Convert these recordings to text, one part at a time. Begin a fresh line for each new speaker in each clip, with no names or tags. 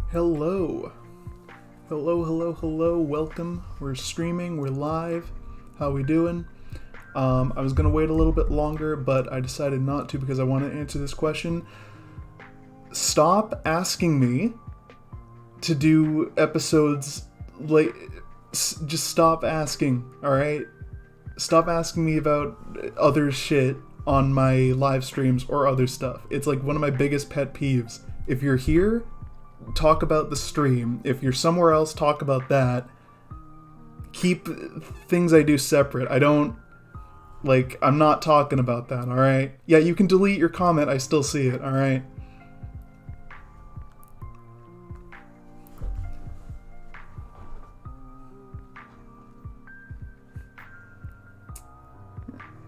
Hello. Hello. Welcome. We're streaming. We're live. How we doing? I was going to wait a little bit longer, but I decided not to because I want to answer this question. Stop asking me to do episodes like... Just stop asking, alright? Stop asking me about other shit on my live streams or other stuff. It's like one of my biggest pet peeves. If you're here, talk about the stream. If you're somewhere else, talk about that. Keep things I do separate. I'm not talking about that, alright? Yeah, you can delete your comment, I still see it, alright?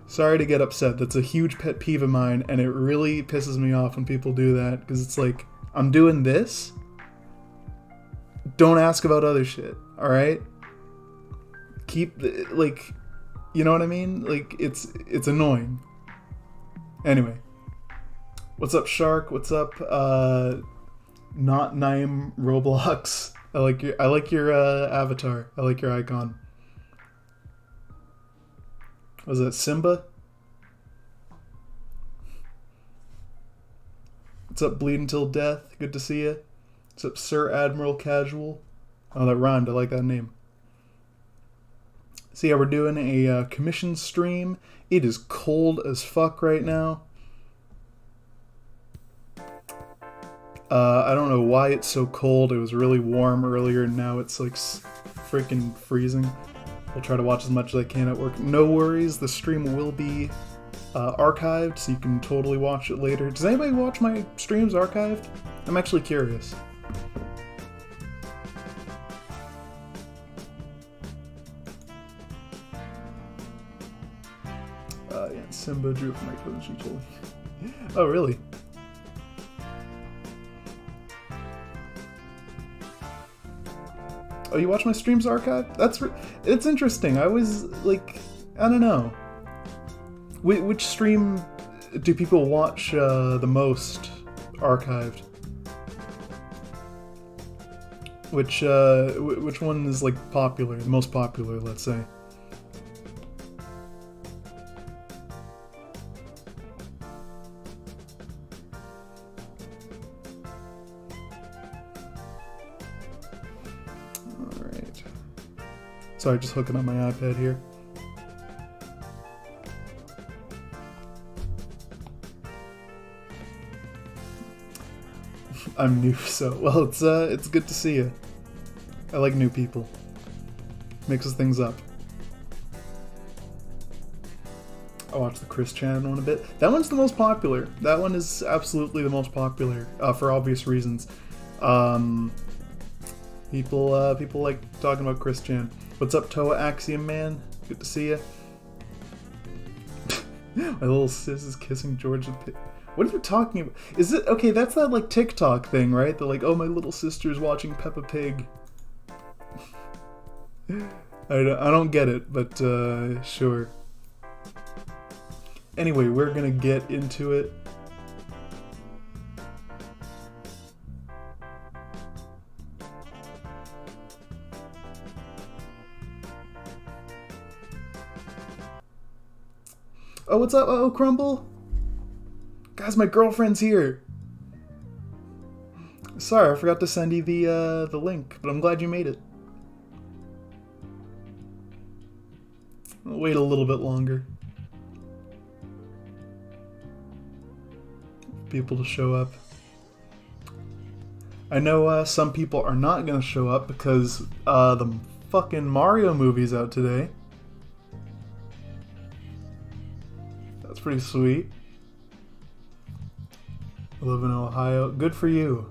Sorry to get upset. That's a huge pet peeve of mine, and it really pisses me off when people do that, because it's like, I'm doing this? Don't ask about other shit, alright? Keep, you know what I mean? It's annoying. Anyway. What's up, Shark? What's up, not Naim Roblox? I like your avatar. I like your icon. Was that Simba? What's up, Bleed Until Death? Good to see you. What's up, Sir Admiral Casual? Oh, that rhymed. I like that name. So yeah, we're doing a commission stream. It is cold as fuck right now. I don't know why it's so cold. It was really warm earlier, and now it's like freaking freezing. I'll try to watch as much as I can at work. No worries, the stream will be archived, so you can totally watch it later. Does anybody watch my streams archived? I'm actually curious. Yeah, Simba drew for my cousin, she told me. Oh, really? Oh, you watch my streams archived? It's interesting. I was like, I don't know. Which stream do people watch the most archived? Which one is like popular, the most popular, let's say? Sorry, just hooking up my iPad here. I'm new, so well. It's good to see you. I like new people. Mixes things up. I watched the Chris Chan one a bit. That one's the most popular. That one is absolutely the most popular for obvious reasons. People like talking about Chris Chan. What's up, Toa Axiom Man? Good to see you. My little sis is kissing George the Pig. What are you talking about? Is it okay? That's that like TikTok thing, right? They're like, oh, my little sister's watching Peppa Pig. I don't get it, but sure. Anyway, we're gonna get into it. Oh, what's up? Oh, Crumble? Guys, my girlfriend's here. Sorry, I forgot to send you the link, but I'm glad you made it. I'll wait a little bit longer. People to show up. I know some people are not gonna show up because the fucking Mario movie's out today. That's pretty sweet. I live in Ohio. Good for you.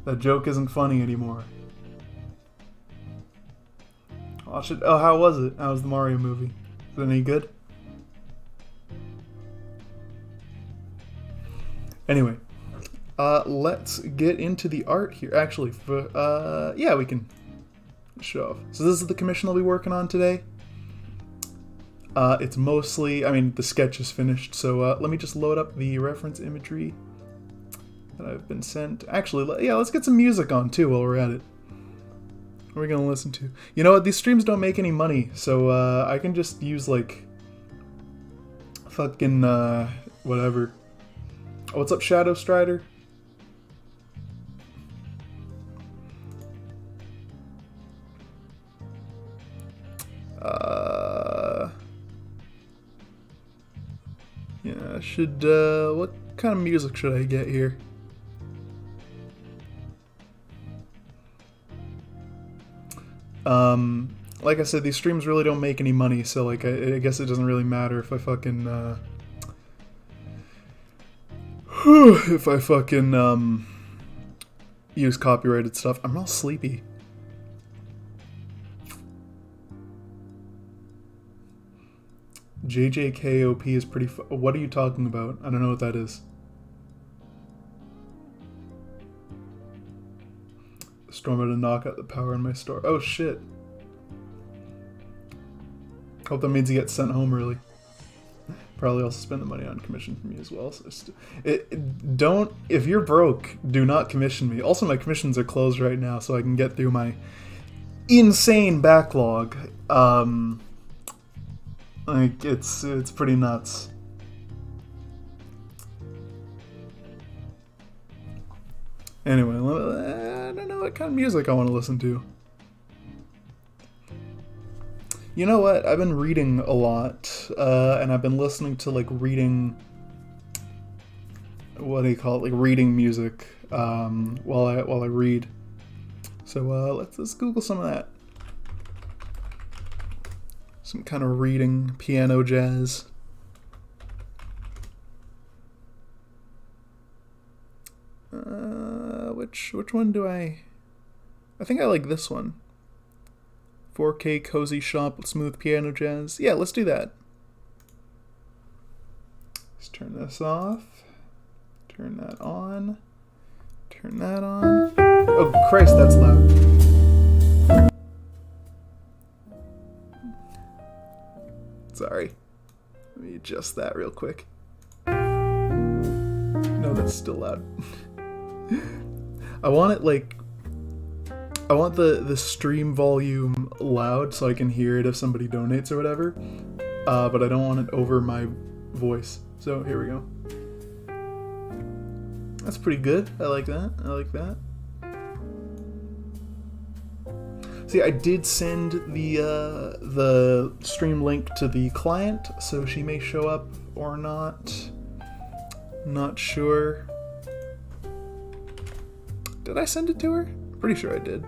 That joke isn't funny anymore. Watch it. Oh, how was it? How was the Mario movie? Is it any good? Anyway, let's get into the art here. Actually, yeah, we can show off. So this is the commission I'll be working on today. It's mostly, I mean, the sketch is finished, so let me just load up the reference imagery. that I've been sent. Actually, yeah, let's get some music on too while we're at it. What are we gonna listen to? You know what? These streams don't make any money, so I can just use like fucking whatever. Oh, what's up, Shadow Strider? Yeah, what kind of music should I get here? Like I said, these streams really don't make any money, so like I guess it doesn't really matter if I fucking use copyrighted stuff. I'm all sleepy. JJKOP is pretty what are you talking about? I don't know what that is. Storm out to knock out the power in my store. Oh shit. Hope that means he gets sent home early. Probably also spend the money on commission from me as well. So don't, if you're broke, do not commission me. Also, my commissions are closed right now, so I can get through my insane backlog. Like it's pretty nuts. Anyway, I don't know what kind of music I want to listen to. You know what? I've been reading a lot, and I've been listening to like reading. What do you call it? Like reading music while I read. So let's Google some of that. Some kind of reading, piano jazz. Which one do I think I like this one. 4K cozy shop with smooth piano jazz. Yeah, let's do that. Let's turn this off. Turn that on. Turn that on. Oh Christ, that's loud. Sorry. Let me adjust that real quick. No, that's still loud. I want it like... I want the stream volume loud so I can hear it if somebody donates or whatever. But I don't want it over my voice. So here we go. That's pretty good. I like that. I like that. See, I did send the stream link to the client, so she may show up or not. Not sure. Did I send it to her? Pretty sure I did.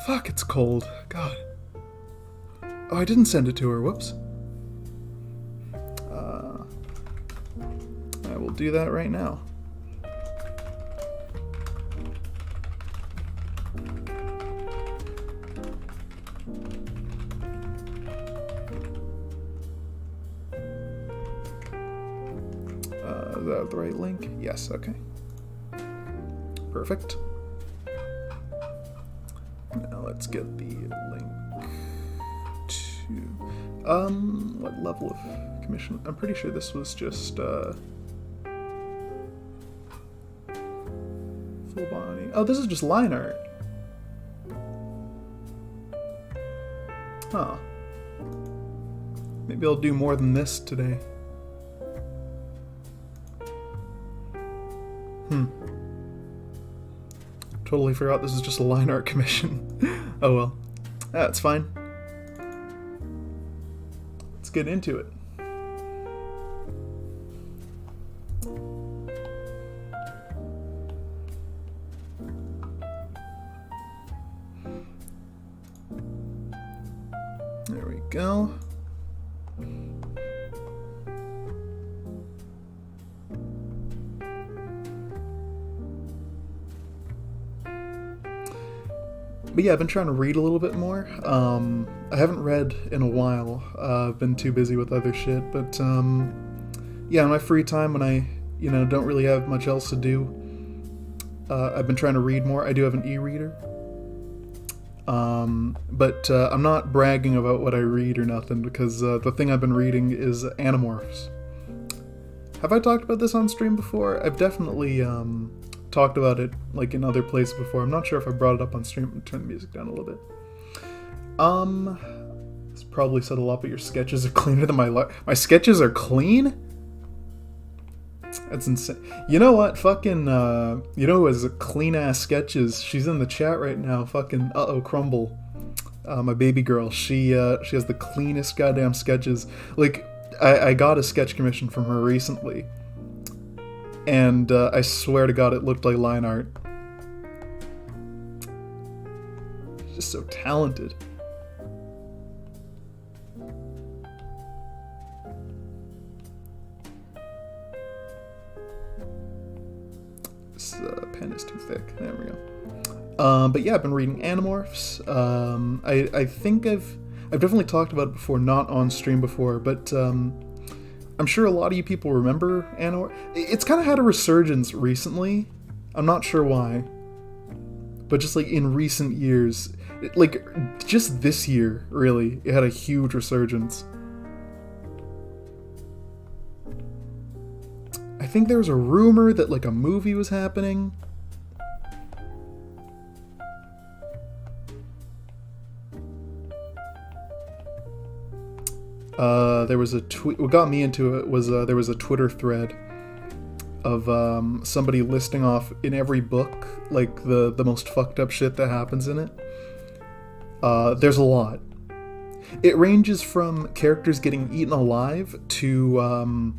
Fuck, it's cold. God. Oh, I didn't send it to her. Whoops. I will do that right now. Is that the right link? Yes, okay. Perfect. Now let's get the link to... what level of commission? I'm pretty sure this was just, full body. Oh, this is just line art. Huh. Maybe I'll do more than this today. Totally forgot this is just a line art commission. Oh well. That's fine. Let's get into it. There we go. But yeah, I've been trying to read a little bit more. I haven't read in a while. I've been too busy with other shit. But yeah, in my free time when I, don't really have much else to do, I've been trying to read more. I do have an e-reader. But I'm not bragging about what I read or nothing because the thing I've been reading is Animorphs. Have I talked about this on stream before? I've definitely talked about it like in other places before. I'm not sure if I brought it up on stream. Turn the music down a little bit. This probably said a lot, but your sketches are cleaner than my sketches are clean? That's insane. You know what? Fucking, you know who has clean ass sketches? She's in the chat right now. Fucking, Crumble. My baby girl. She has the cleanest goddamn sketches. Like, I got a sketch commission from her recently. And, I swear to God, it looked like line art. She's just so talented. This pen is too thick. There we go. But yeah, I've been reading Animorphs. I think I've definitely talked about it before, not on stream before, but I'm sure a lot of you people remember Animorphs. It's kind of had a resurgence recently. I'm not sure why, but just like in recent years, like just this year, really, it had a huge resurgence. I think there was a rumor that like a movie was happening. There was a tweet. What got me into it was there was a Twitter thread of somebody listing off in every book like the most fucked up shit that happens in it. There's a lot. It ranges from characters getting eaten alive to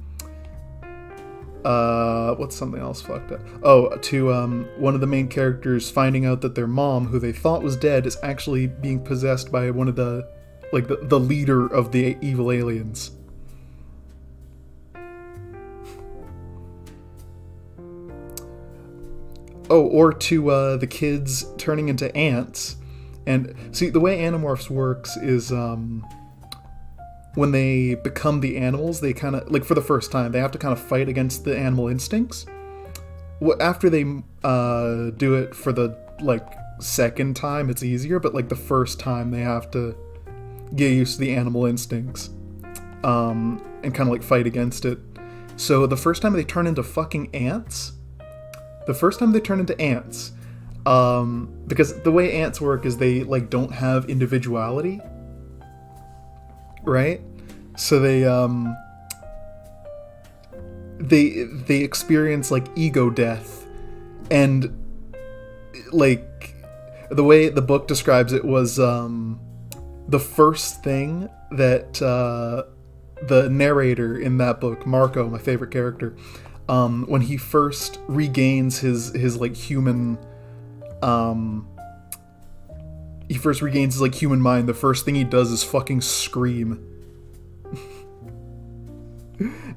what's something else fucked up? Oh, to one of the main characters finding out that their mom, who they thought was dead, is actually being possessed by one of the the leader of the evil aliens. Oh, or to the kids turning into ants. And see, the way Animorphs works is when they become the animals, they kind of, like for the first time, they have to kind of fight against the animal instincts. After they do it for the second time, it's easier, but like the first time they have to get used to the animal instincts and kind of like fight against it. So the first time they turn into fucking ants, because the way ants work is they like don't have individuality, right? So they experience like ego death, and like the way the book describes it was the first thing that the narrator in that book, Marco, my favorite character, when he first regains his like human human mind, the first thing he does is fucking scream.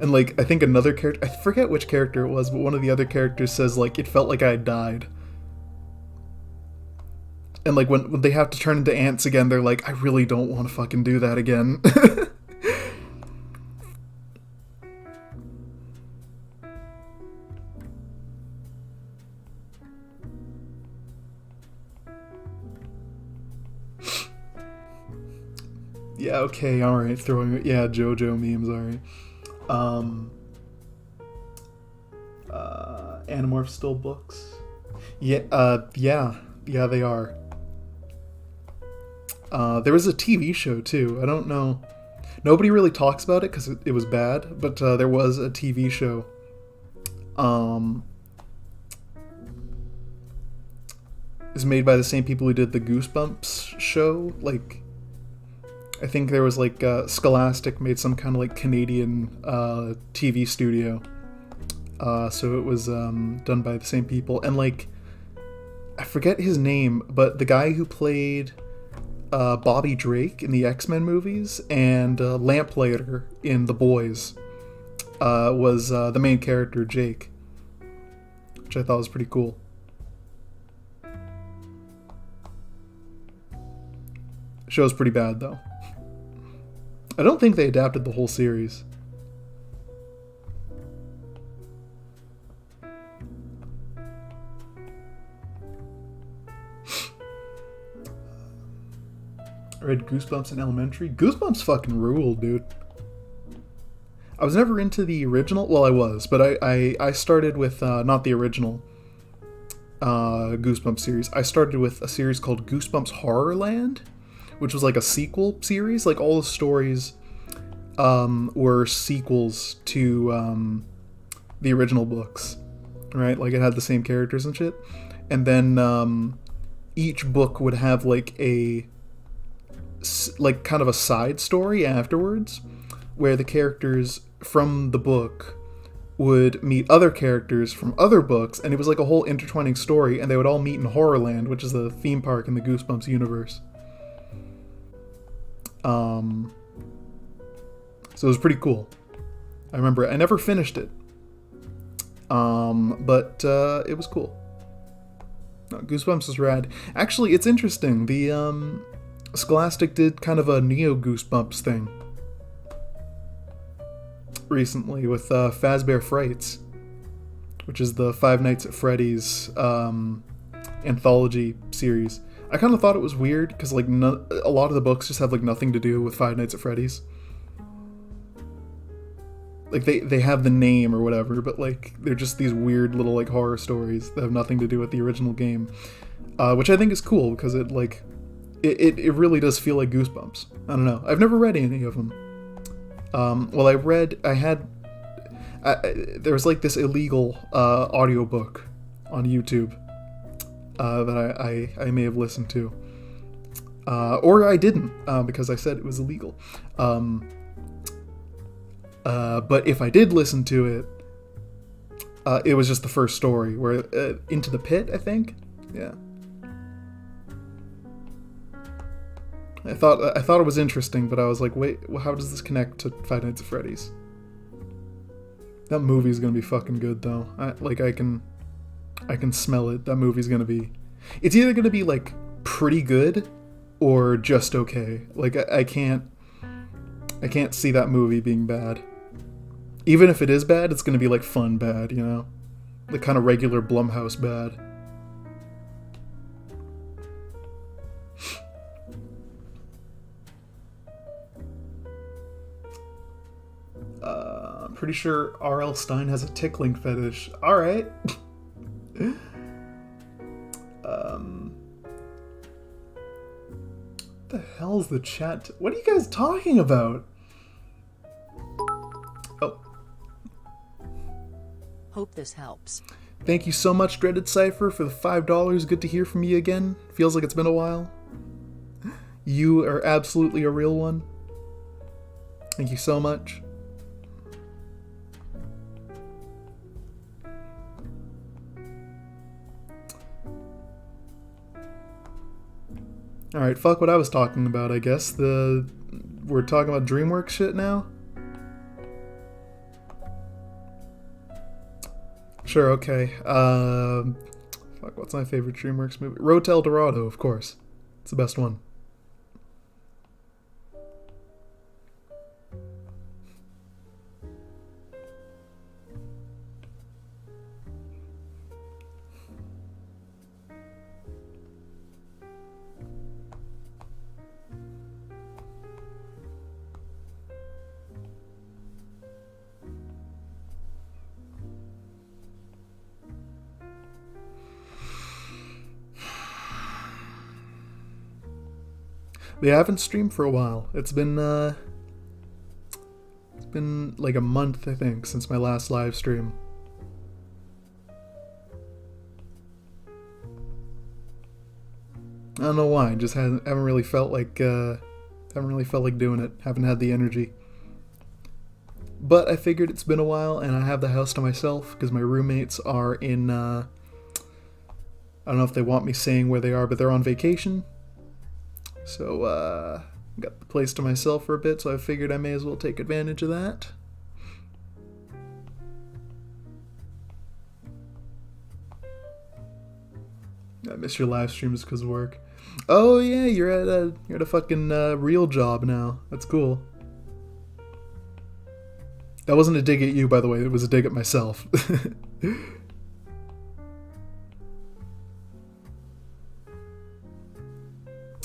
And like I think another character, I forget which character it was, but one of the other characters says like it felt like I died. And like when they have to turn into ants again, they're like, I really don't want to fucking do that again. Yeah, okay, alright, JoJo memes, alright. Animorphs still books? Yeah, they are. There was a TV show too. I don't know. Nobody really talks about it because it was bad, but there was a TV show. It's made by the same people who did the Goosebumps show. Like, I think there was like Scholastic made some kind of like Canadian TV studio. So it was done by the same people. And like, I forget his name, but the guy who played Bobby Drake in the X-Men movies and Lamplighter in The Boys was the main character, Jake, which I thought was pretty cool. Show's pretty bad though. I don't think they adapted the whole series. I read Goosebumps in elementary. Goosebumps fucking ruled, dude. I was never into the original. Well, I was, but I started with not the original Goosebumps series. I started with a series called Goosebumps Horrorland, which was like a sequel series. Like all the stories were sequels to the original books, right? Like it had the same characters and shit. And then each book would have like kind of a side story afterwards, where the characters from the book would meet other characters from other books, and it was like a whole intertwining story, and they would all meet in Horrorland, which is the theme park in the Goosebumps universe. So it was pretty cool. I remember it. I never finished it. But it was cool. No, Goosebumps is rad. Actually, it's interesting. The Scholastic did kind of a Neo Goosebumps thing recently with Fazbear Frights, which is the Five Nights at Freddy's anthology series. I kind of thought it was weird because like a lot of the books just have like nothing to do with Five Nights at Freddy's. Like they have the name or whatever, but like they're just these weird little like horror stories that have nothing to do with the original game, which I think is cool because it like it really does feel like Goosebumps. I don't know. I've never read any of them. Well, there was like this illegal audiobook on YouTube that I may have listened to. Or I didn't, because I said it was illegal. But if I did listen to it, it was just the first story, where Into the Pit, I think? Yeah. I thought it was interesting, but I was like, wait, how does this connect to Five Nights at Freddy's? That movie's gonna be fucking good, though. I can smell it. That movie's gonna be... It's either gonna be, like, pretty good, or just okay. Like, I can't see that movie being bad. Even if it is bad, it's gonna be, like, fun bad, you know? Like, kind of regular Blumhouse bad. I'm pretty sure R.L. Stine has a tickling fetish. Alright. What the hell's the chat? What are you guys talking about? Oh.
Hope this helps.
Thank you so much, Dreaded Cypher, for the $5. Good to hear from you again. Feels like it's been a while. You are absolutely a real one. Thank you so much. Alright, fuck what I was talking about, I guess. We're talking about DreamWorks shit now? Sure, okay. Fuck, what's my favorite DreamWorks movie? Road to El Dorado, of course. It's the best one. They haven't streamed for a while. It's been like a month, I think, since my last live stream. I don't know why. Just haven't really felt like doing it. Haven't had the energy. But I figured it's been a while, and I have the house to myself because my roommates are in. I don't know if they want me saying where they are, but they're on vacation. So, got the place to myself for a bit, so I figured I may as well take advantage of that. I miss your live streams because of work. Oh yeah, you're at a fucking real job now. That's cool. That wasn't a dig at you, by the way. It was a dig at myself.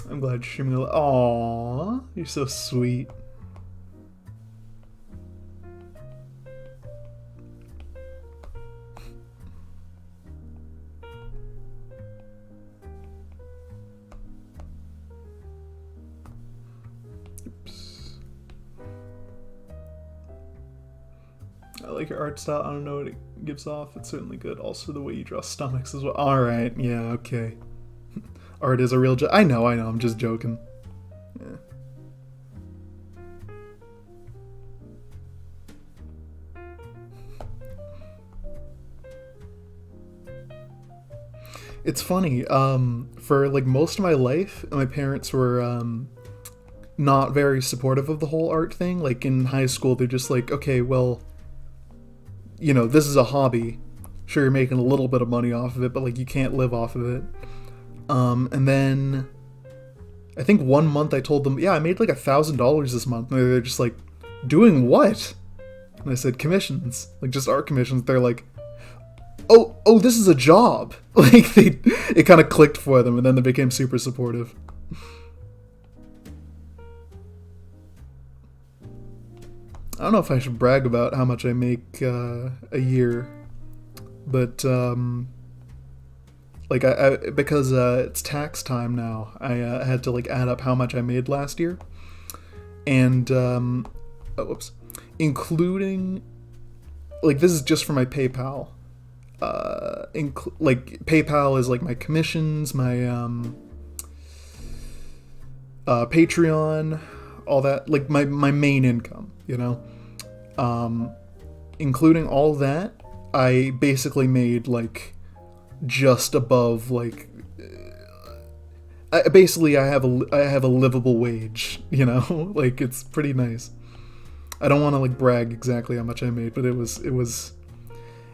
I'm glad you're streaming. Aww, you're so sweet. like your art style. I don't know what it gives off. It's certainly good. Also, the way you draw stomachs as well. All right, yeah, okay. Art is a real joke. I know. I'm just joking. Yeah. It's funny. For like most of my life, my parents were not very supportive of the whole art thing. Like in high school, they're just like, okay, well, this is a hobby. Sure, you're making a little bit of money off of it, but like you can't live off of it. And then I think one month I told them, yeah, I made like $1,000 this month. And they're just like, doing what? And I said, commissions, like just art commissions. They're like, oh, this is a job. Like it kind of clicked for them, and then they became super supportive. I don't know if I should brag about how much I make a year, but like I because it's tax time now, I had to like add up how much I made last year, and including like this is just for my PayPal. Like PayPal is like my commissions, my Patreon, all that, like my main income, including all that, I basically made like just above like I have a livable wage, like it's pretty nice. I don't want to like brag exactly how much I made, but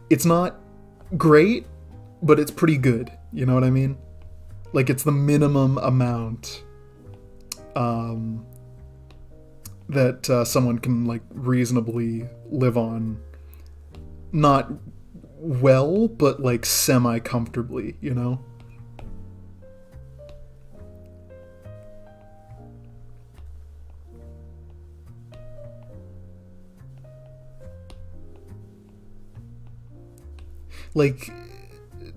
it's not great, but it's pretty good, you know what I mean? Like it's the minimum amount that someone can like reasonably live on. Not well, but like semi-comfortably, Like,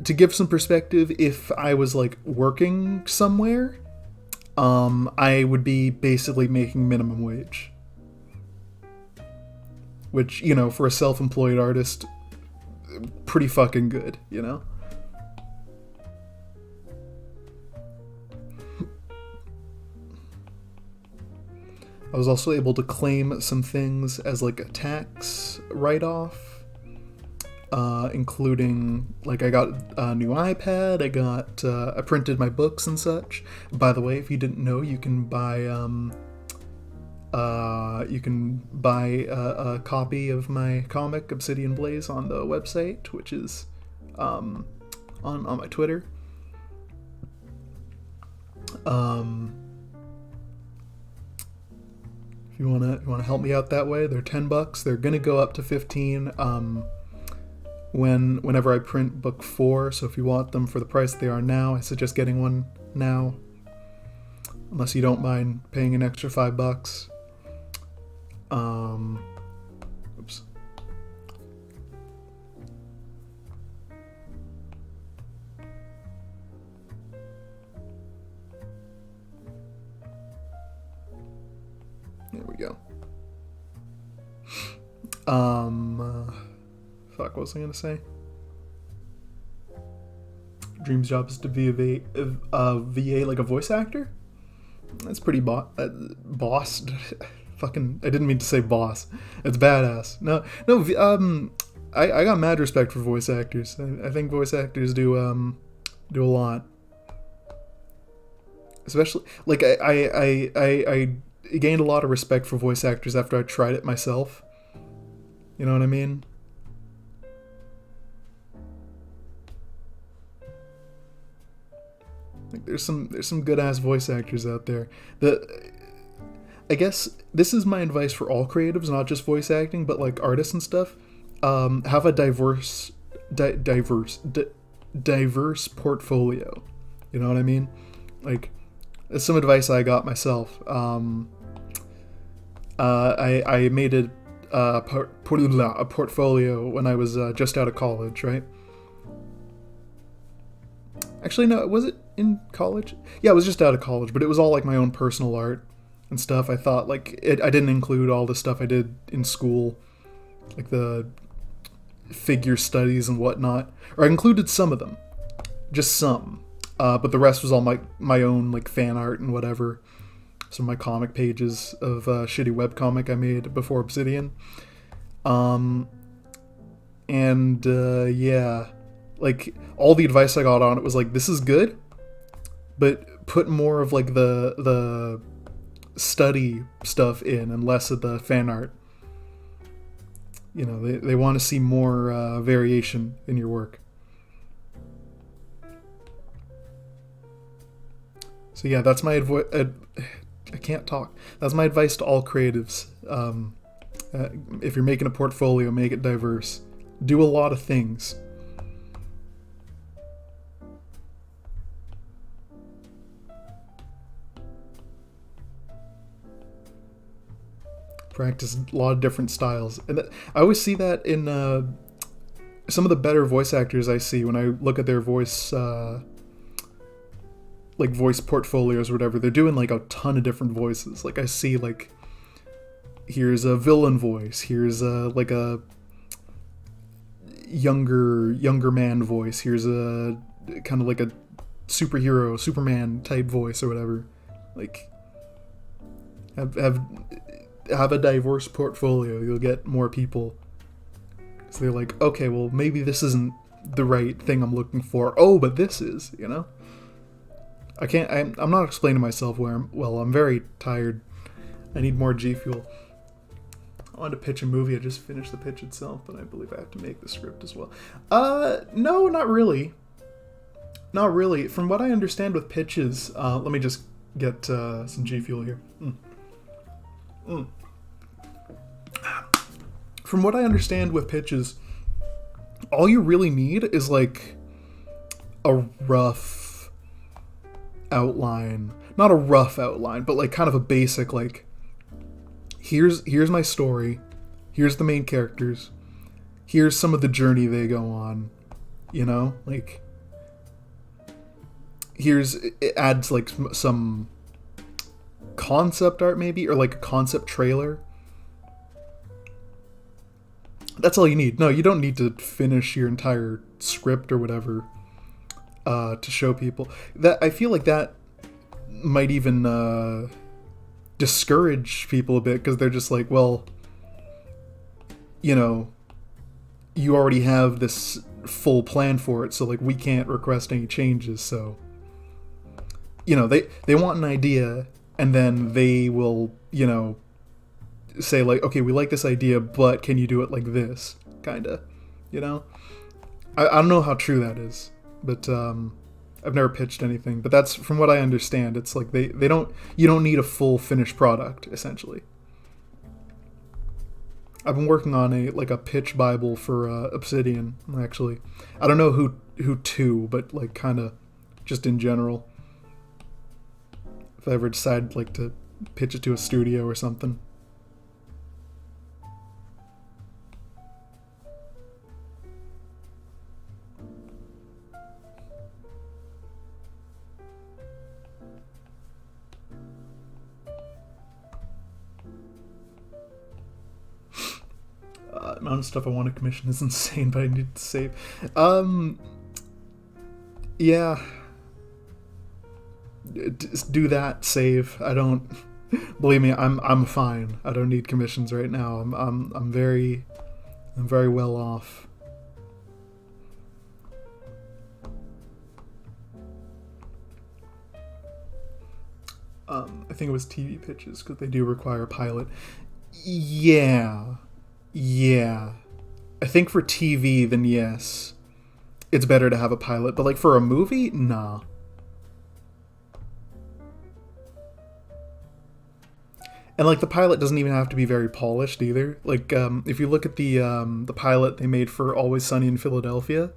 to give some perspective, if I was like working somewhere, I would be basically making minimum wage. Which, for a self-employed artist, pretty fucking good, I was also able to claim some things as like a tax write-off. Including, like, I got a new iPad, I printed my books and such. By the way, if you didn't know, you can buy a copy of my comic, Obsidian Blaze, on the website, which is, on my Twitter. If you wanna help me out that way, they're $10. They're gonna go up to 15, whenever I print book 4, so if you want them for the price they are now, I suggest getting one now, unless you don't mind paying an extra $5. Oops. There we go. Fuck, what was I gonna say? Dream's job is to be a VA, like a voice actor? That's pretty boss. Fucking, I didn't mean to say boss. It's badass. No, I got mad respect for voice actors. I think voice actors do a lot. Especially, like, I gained a lot of respect for voice actors after I tried it myself. You know what I mean? Like there's some good ass voice actors out there. I guess this is my advice for all creatives, not just voice acting, but like artists and stuff. Have a diverse portfolio. You know what I mean? Like, that's some advice I got myself. I made a portfolio when I was just out of college, right? Actually, no, was it in college? Yeah, it was just out of college, but it was all like my own personal art and stuff. I thought like I didn't include all the stuff I did in school, like the figure studies and whatnot. Or I included some of them, just some, but the rest was all my own like fan art and whatever. Some of my comic pages of shitty webcomic I made before Obsidian. Yeah, like all the advice I got on it was like, this is good, but put more of like the study stuff in and less of the fan art. You know, they want to see more variation in your work. So yeah, that's my I can't talk. That's my advice to all creatives. If you're making a portfolio, make it diverse. Do a lot of things. Practice a lot of different styles. And I always see that in some of the better voice actors I see when I look at their voice, like voice portfolios or whatever. They're doing like a ton of different voices. Like I see like, here's a villain voice. Here's like a younger man voice. Here's a kind of like a superhero, Superman type voice or whatever. Like have a diverse portfolio. You'll get more people. So they're like, okay, well maybe this isn't the right thing I'm looking for. Oh, but this is, you know. I'm not explaining myself I'm very tired. I need more G Fuel. I wanted to pitch a movie. I just finished the pitch itself, but I believe I have to make the script as well. No, not really. Not really. From what I understand with pitches, let me just get some G Fuel here. From what I understand with pitches, all you really need is like a rough outline. Not a rough outline, but like kind of a basic, like, here's my story, here's the main characters, here's some of the journey they go on, you know, like, it adds like some concept art maybe, or like a concept trailer. That's all you need. No, you don't need to finish your entire script or whatever to show people. That I feel like that might even discourage people a bit, because they're just like, well, you know, you already have this full plan for it, so like we can't request any changes. So, you know, they want an idea, and then they will, you know, say like, okay, we like this idea, but can you do it like this, kinda, you know? I don't know how true that is, but I've never pitched anything, but that's from what I understand. It's like you don't need a full finished product, essentially. I've been working on a pitch bible for Obsidian, actually. I don't know who to, but like kind of just in general. If I ever decide like to pitch it to a studio or something. The amount of stuff I want to commission is insane, but I need to save. Yeah. Just do that, save. I don't, believe me, I'm fine. I don't need commissions right now. I'm very well off. I think it was TV pitches, because they do require a pilot. Yeah. I think for TV, then yes, it's better to have a pilot. But like for a movie, nah. And like the pilot doesn't even have to be very polished either. Like if you look at the pilot they made for Always Sunny in Philadelphia,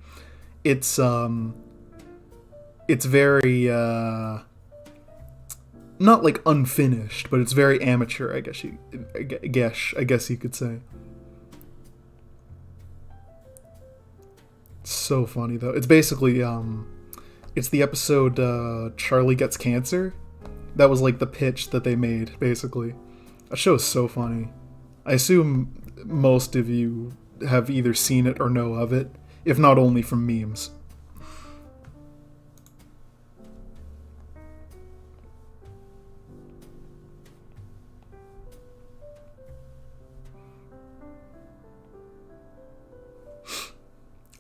it's very not like unfinished, but it's very amateur. I guess you could say. It's so funny though. It's basically it's the episode Charlie Gets Cancer. That was like the pitch that they made, basically. That show is so funny. I assume most of you have either seen it or know of it, if not only from memes.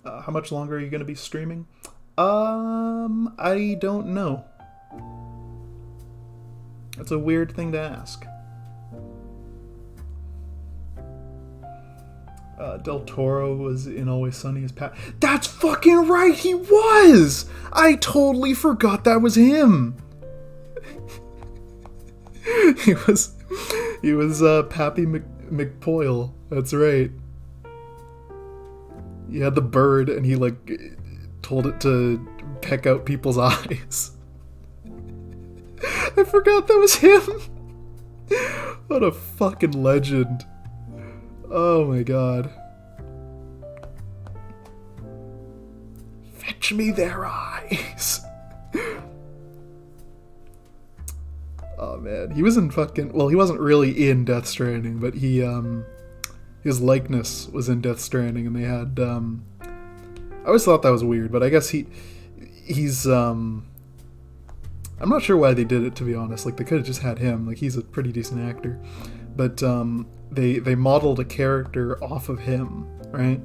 How much longer are you going to be streaming? I don't know. That's a weird thing to ask. Del Toro was in Always Sunny as Pat. That's fucking right, he was! I totally forgot that was him. he was Pappy McPoyle. That's right. He had the bird and he like told it to peck out people's eyes. I forgot that was him. What a fucking legend. Oh my god. Fetch me their eyes. Oh man, he was in fucking, well, he wasn't really in Death Stranding, but he his likeness was in Death Stranding, and they had I always thought that was weird, but I guess he's I'm not sure why they did it, to be honest. Like, they could have just had him. Like, he's a pretty decent actor. But they modeled a character off of him, right?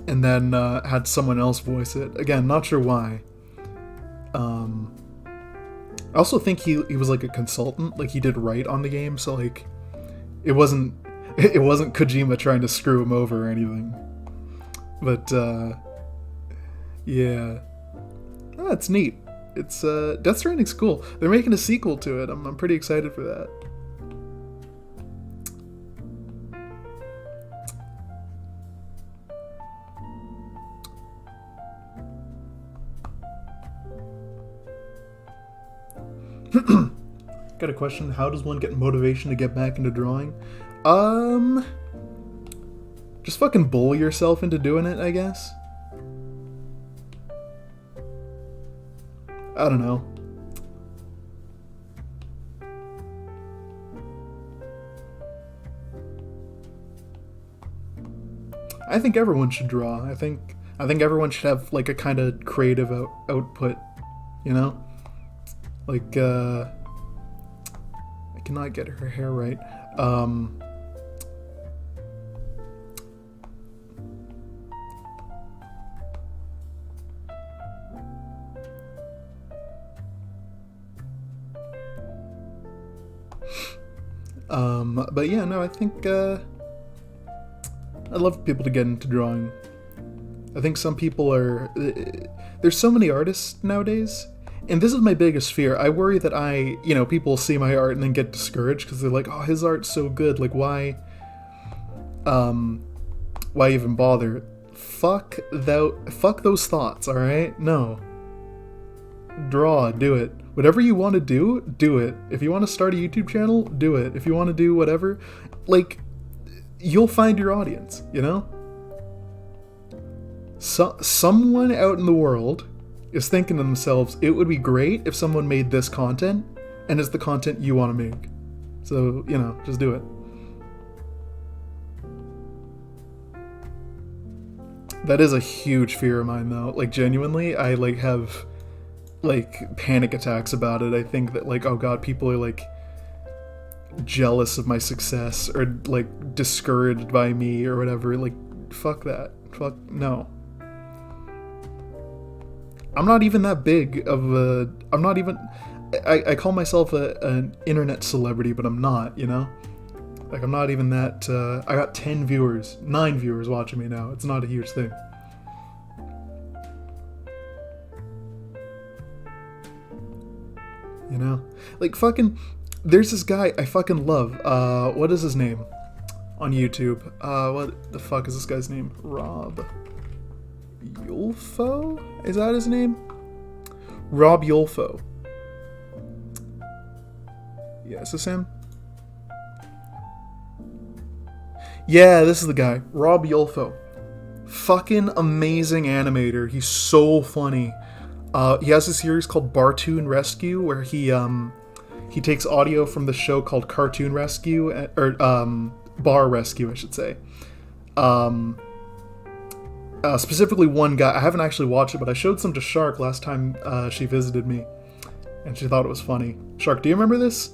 And then had someone else voice it. Again, not sure why. I also think he was like a consultant. Like, he did write on the game, so like it wasn't Kojima trying to screw him over or anything. But yeah, that's neat. It's Death Stranding's cool. They're making a sequel to it. I'm pretty excited for that. Got a question. How does one get motivation to get back into drawing? Just fucking bully yourself into doing it, I guess. I don't know. I think everyone should draw. I think everyone should have like a kind of creative output, you know? Like I cannot get her hair right. But yeah, no, I think I'd love people to get into drawing. I think some people are... There's so many artists nowadays, and this is my biggest fear. I worry that people see my art and then get discouraged because they're like, oh, his art's so good, like, why even bother? Fuck those thoughts, alright? No. Draw, do it. Whatever you want to do it. If you want to start a YouTube channel, do it. If you want to do whatever, like, you'll find your audience, you know? Someone out in the world is thinking to themselves, it would be great if someone made this content, and it's the content you want to make. So, just do it. That is a huge fear of mine, though. Like, genuinely, I, like, have... like panic attacks about it. I think that like, oh god, people are like jealous of my success or like discouraged by me or whatever. Like, fuck that. Fuck no. I'm not even that big of a... I'm not even... I call myself an internet celebrity, but I'm not, you know? Like, I'm not even that... I got 9 viewers watching me now. It's not a huge thing. You know? Like, fucking... There's this guy I fucking love. What is his name? On YouTube. What the fuck is this guy's name? Rob Yulfo? Is that his name? Rob Yulfo. Yeah, is this him? Yeah, this is the guy. Rob Yulfo. Fucking amazing animator. He's so funny. He has a series called Bartoon Rescue where he takes audio from the show called Cartoon Rescue, or Bar Rescue, I should say. Specifically one guy. I haven't actually watched it, but I showed some to Shark last time she visited me, and she thought it was funny. Shark, do you remember this?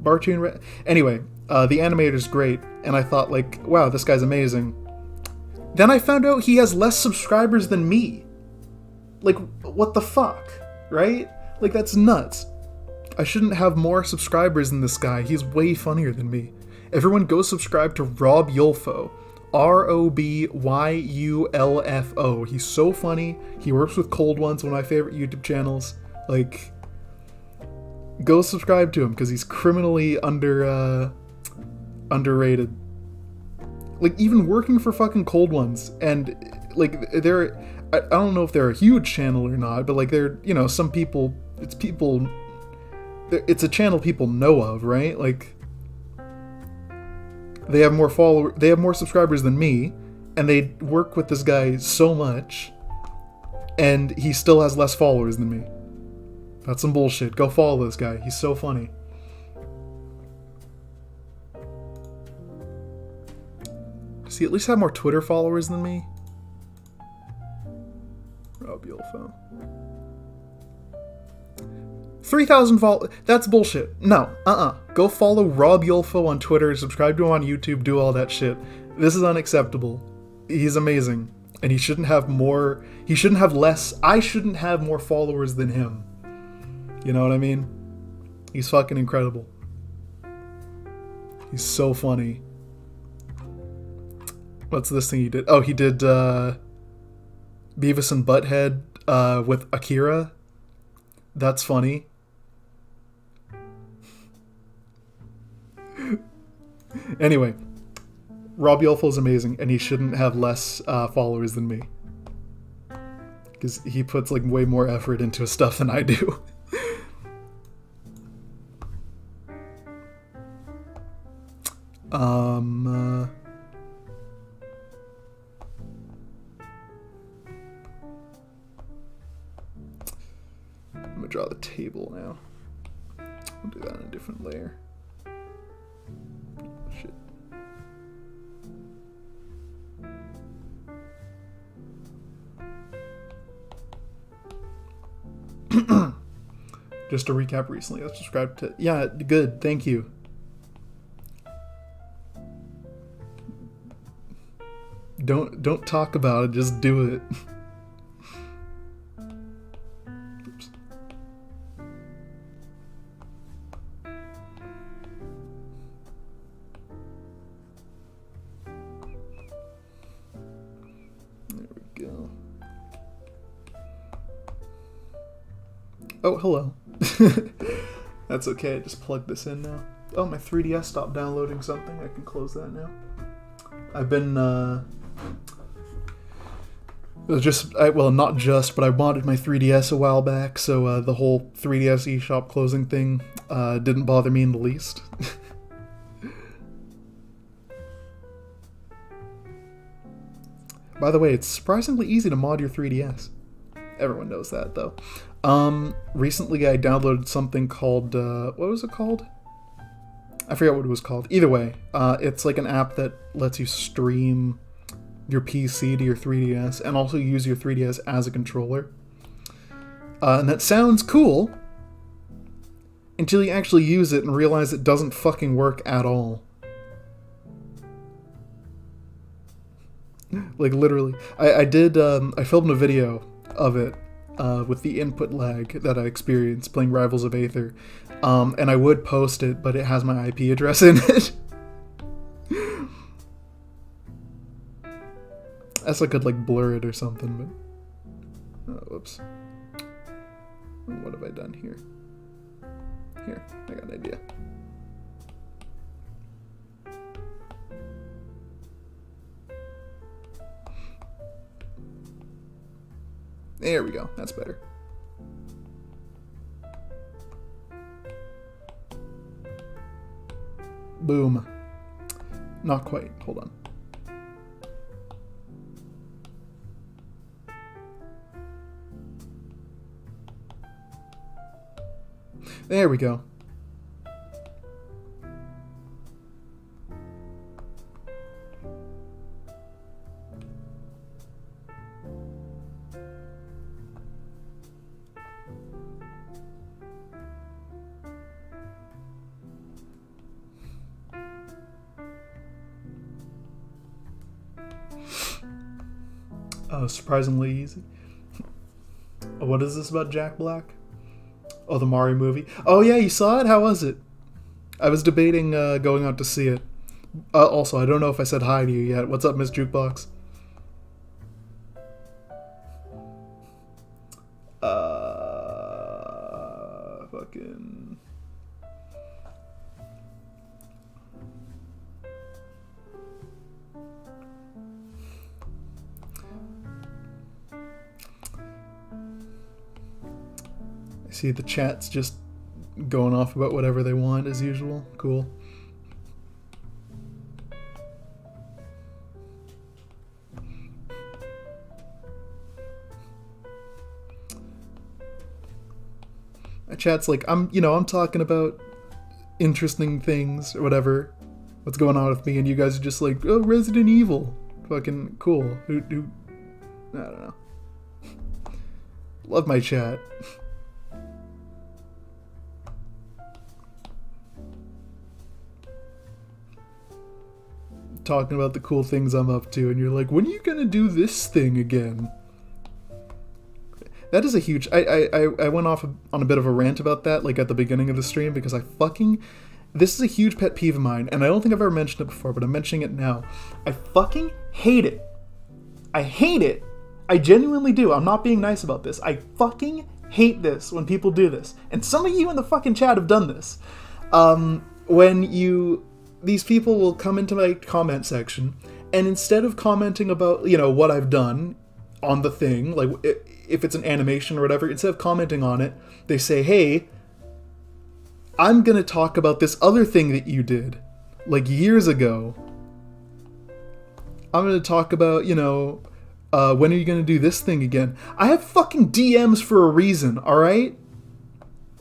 Bartoon. Anyway, the animator's great, and I thought, like, wow, this guy's amazing. Then I found out he has less subscribers than me. Like, what the fuck, right? Like, that's nuts. I shouldn't have more subscribers than this guy. He's way funnier than me. Everyone go subscribe to Rob Yulfo. ROBYULFO. He's so funny. He works with Cold Ones, one of my favorite YouTube channels. Like, go subscribe to him because he's criminally underrated. Like, even working for fucking Cold Ones, and like I don't know if they're a huge channel or not, but like they're, you know, some people, it's a channel people know of, right? Like, they have more subscribers than me, and they work with this guy so much, and he still has less followers than me. That's some bullshit. Go follow this guy. He's so funny. Does he at least have more Twitter followers than me? Rob Yulfo. 3,000 followers. That's bullshit. No. Go follow Rob Yulfo on Twitter, subscribe to him on YouTube, do all that shit. This is unacceptable. He's amazing. And he shouldn't have more. He shouldn't have less. I shouldn't have more followers than him. You know what I mean? He's fucking incredible. He's so funny. What's this thing he did? Oh, he did Beavis and Butthead with Akira. That's funny. Anyway, Rob Yulfo is amazing, and he shouldn't have less followers than me. Because he puts like way more effort into his stuff than I do. I'm gonna draw the table now. I'll do that in a different layer. Shit. Just to recap, recently I subscribed to... Yeah, good, thank you. Don't talk about it, just do it. Oops. There we go. Oh, hello. That's okay, I just plugged this in now. Oh, my 3DS stopped downloading something. I can close that now. I've been, well, not just, but I modded my 3DS a while back, so the whole 3DS eShop closing thing didn't bother me in the least. By the way, it's surprisingly easy to mod your 3DS. Everyone knows that, though. Recently I downloaded something called, what was it called? I forget what it was called. Either way, it's like an app that lets you stream your PC to your 3DS and also use your 3DS as a controller. And that sounds cool until you actually use it and realize it doesn't fucking work at all. Like, literally. I filmed a video of it with the input lag that I experienced playing Rivals of Aether. And I would post it, but it has my IP address in it. As I could, like, blur it or something, but... Oh, whoops. What have I done here? Here, I got an idea. There we go, that's better. Boom. Not quite, hold on. There we go. Surprisingly easy. What is this about Jack Black? Oh, the Mario movie. Oh yeah, you saw it? How was it? I was debating going out to see it. Also, I don't know if I said hi to you yet. What's up, Miss Jukebox? Fucking... I see the chat's just going off about whatever they want as usual. Cool. My chat's like, I'm talking about interesting things or whatever. What's going on with me? And you guys are just like, oh, Resident Evil. Fucking cool. Who I don't know. Love my chat. Talking about the cool things I'm up to, and you're like, when are you gonna do this thing again? That is a huge... I went off on a bit of a rant about that, like at the beginning of the stream, because this is a huge pet peeve of mine, and I don't think I've ever mentioned it before, but I'm mentioning it now. I fucking hate it. I hate it. I genuinely do. I'm not being nice about this. I fucking hate this when people do this. And some of you in the fucking chat have done this. These people will come into my comment section, and instead of commenting about, what I've done on the thing, like if it's an animation or whatever, instead of commenting on it, they say, hey, I'm gonna talk about this other thing that you did, like years ago. I'm gonna talk about, when are you gonna do this thing again? I have fucking DMs for a reason, alright?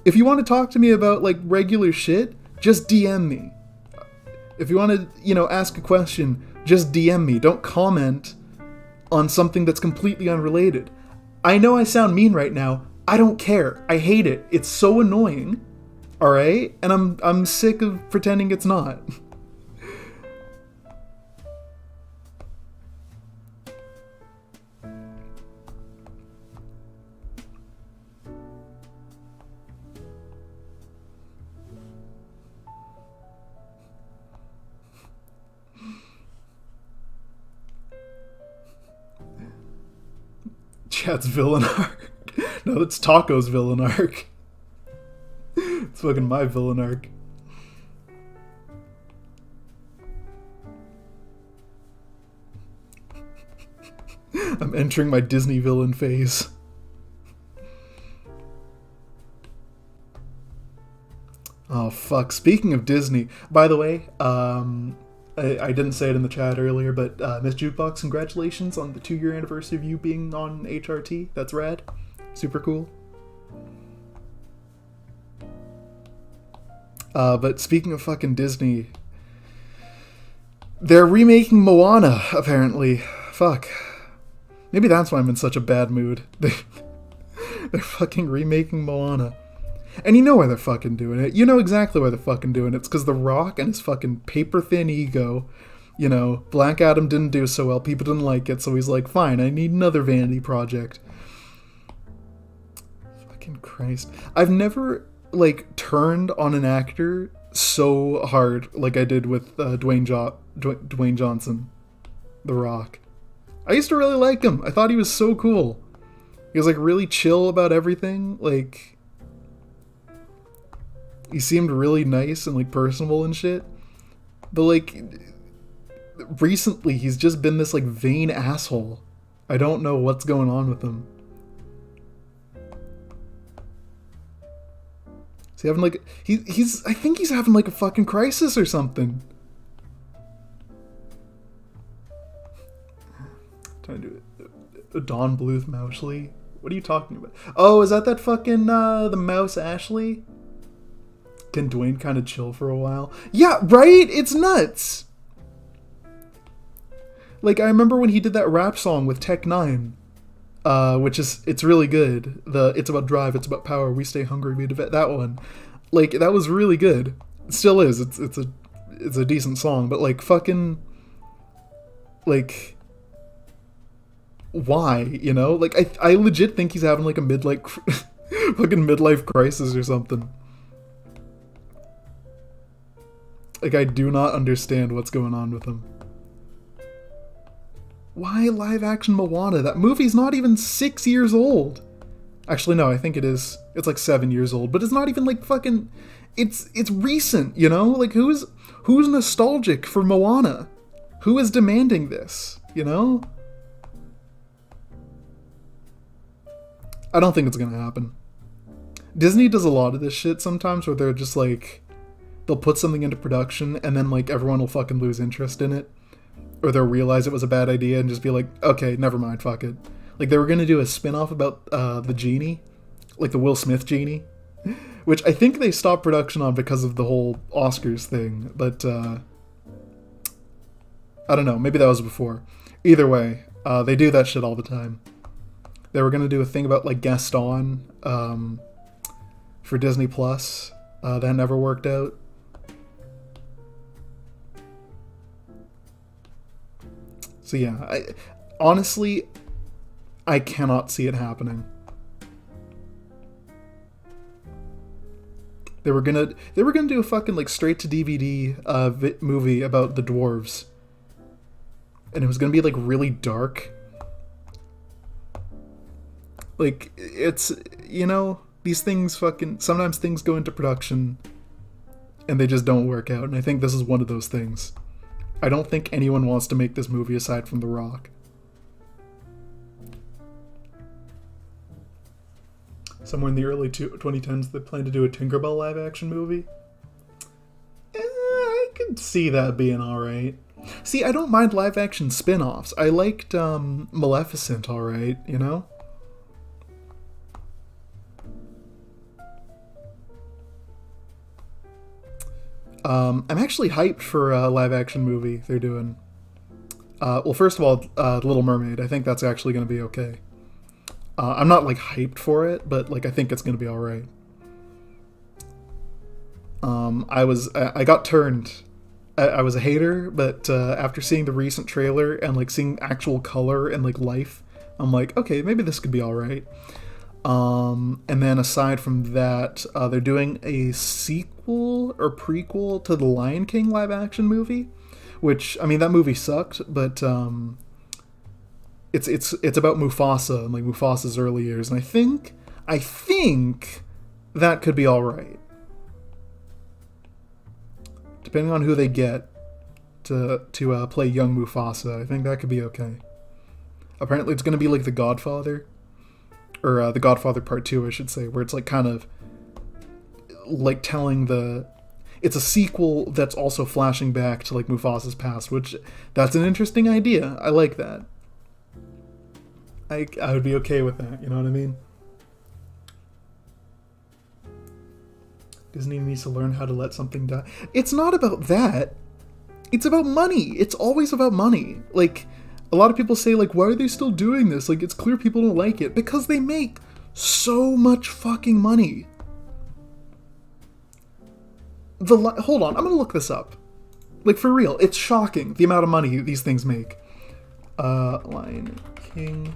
If you want to talk to me about, like, regular shit, just DM me. If you want to, ask a question, just DM me. Don't comment on something that's completely unrelated. I know I sound mean right now. I don't care. I hate it. It's so annoying. All right? And I'm sick of pretending it's not. Chat's villain arc. No, that's Taco's villain arc. It's fucking my villain arc. I'm entering my Disney villain phase. Oh fuck, speaking of Disney, by the way, I didn't say it in the chat earlier, but Miss Jukebox, congratulations on the 2-year anniversary of you being on HRT. That's rad. Super cool. But speaking of fucking Disney, they're remaking Moana, apparently. Fuck. Maybe that's why I'm in such a bad mood. They're fucking remaking Moana. And you know why they're fucking doing it. You know exactly why they're fucking doing it. It's because The Rock and his fucking paper-thin ego, Black Adam didn't do so well. People didn't like it, so he's like, fine, I need another vanity project. Fucking Christ. I've never, turned on an actor so hard like I did with Dwayne Johnson. The Rock. I used to really like him. I thought he was so cool. He was, really chill about everything. He seemed really nice and, personable and shit. But, recently he's just been this, vain asshole. I don't know what's going on with him. Is he having, I think he's having, a fucking crisis or something. Trying to do it. Don Bluth Mousley? What are you talking about? Oh, is that fucking, the mouse Ashley? Can Dwayne kind of chill for a while? Yeah, right? It's nuts! I remember when he did that rap song with Tech Nine, it's really good. It's about drive, it's about power, we stay hungry, we develop, that one. That was really good. It still is. It's a decent song, but fucking, why, you know? Like, I legit think he's having, like, a fucking midlife crisis or something. Like, I do not understand what's going on with him. Why live-action Moana? That movie's not even 6 years old. Actually, no, I think it is. It's like 7 years old, but it's not even, like, fucking... It's recent, you know? Like, who's nostalgic for Moana? Who is demanding this, you know? I don't think it's gonna happen. Disney does a lot of this shit sometimes where they're just like... They'll put something into production and then, like, everyone will fucking lose interest in it. Or they'll realize it was a bad idea and just be like, okay, never mind, fuck it. Like, they were gonna do a spin-off about the genie. Like, the Will Smith genie. Which I think they stopped production on because of the whole Oscars thing. But, I don't know, maybe that was before. Either way, they do that shit all the time. They were gonna do a thing about, like, Gaston for Disney Plus. That never worked out. So yeah, honestly, I cannot see it happening. They were gonna do a fucking, like, straight to DVD movie about the dwarves, and it was gonna be, like, really dark. Like, it's, you know, these things fucking, sometimes things go into production and they just don't work out, and I think this is one of those things. I don't think anyone wants to make this movie aside from The Rock. Somewhere in the early 2010s, they plan to do a Tinkerbell live-action movie. I could see that being alright. See, I don't mind live-action spin-offs. I liked Maleficent alright, you know? I'm actually hyped for a live-action movie they're doing. Well, first of all, Little Mermaid. I think that's actually going to be okay. I'm not, like, hyped for it, but, like, I think it's going to be alright. I got turned. I was a hater, but after seeing the recent trailer and, like, seeing actual color and, like, life, I'm like, okay, maybe this could be alright. And then aside from that, they're doing a sequel or prequel to the Lion King live action movie, which, I mean, that movie sucked, but it's about Mufasa and, like, Mufasa's early years, and I think that could be all right, depending on who they get to play young Mufasa. I think that could be okay. Apparently, it's going to be like The Godfather. Or The Godfather Part 2, I should say, where it's, like, kind of, like, telling it's a sequel that's also flashing back to, like, Mufasa's past, which, that's an interesting idea. I like that. I would be okay with that, you know what I mean? Disney needs to learn how to let something die. It's not about that. It's about money. It's always about money. Like... A lot of people say, like, why are they still doing this? Like, it's clear people don't like it. Because they make so much fucking money. Hold on, I'm gonna look this up. Like, for real, it's shocking the amount of money these things make. Lion King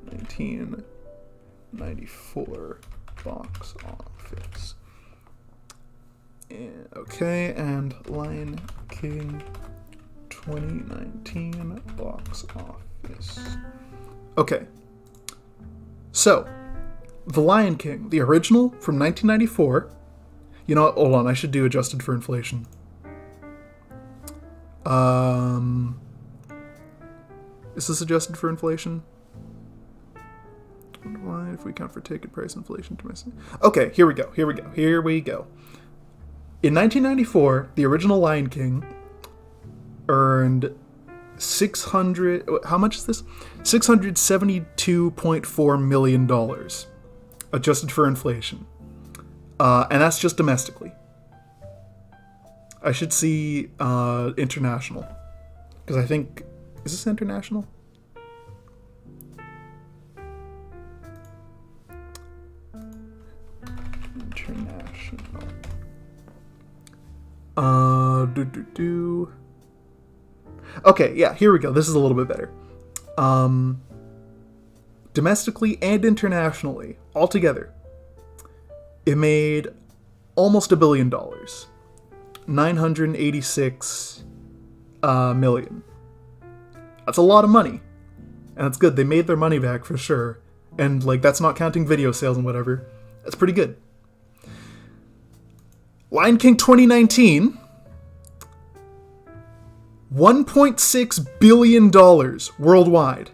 1994 box office. Okay, and Lion King 2019 box office. Okay. So, The Lion King, the original from 1994. You know what? Hold on, I should do adjusted for inflation. Is this adjusted for inflation? Why, if we count for ticket price inflation to myself. Okay, here we go. In 1994, the original Lion King earned 600... How much is this? $672.4 million. Adjusted for inflation. And that's just domestically. I should see international. Because I think... Is this international? International. Okay, yeah, here we go. This is a little bit better. domestically and internationally, altogether, it made almost $1 billion. 986 million. That's a lot of money. And that's good. They made their money back for sure. And, like, that's not counting video sales and whatever. That's pretty good. Lion King 2019, $1.6 billion worldwide.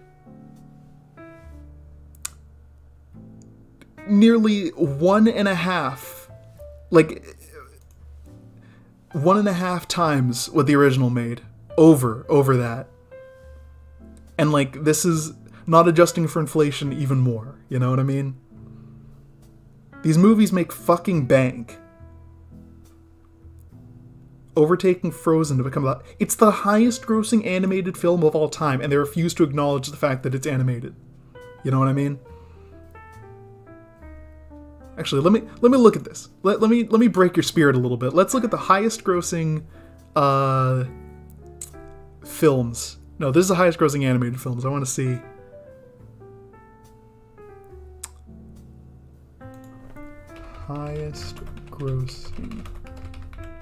Nearly 1.5 times what the original made. Over that. And, like, this is not adjusting for inflation even more. You know what I mean? These movies make fucking bank. Overtaking Frozen to become it's the highest grossing animated film of all time, and they refuse to acknowledge the fact that it's animated. You know what I mean? Actually, let me look at this. Let me break your spirit a little bit. Let's look at the highest grossing films. No, this is the highest grossing animated films. I want to see. Highest grossing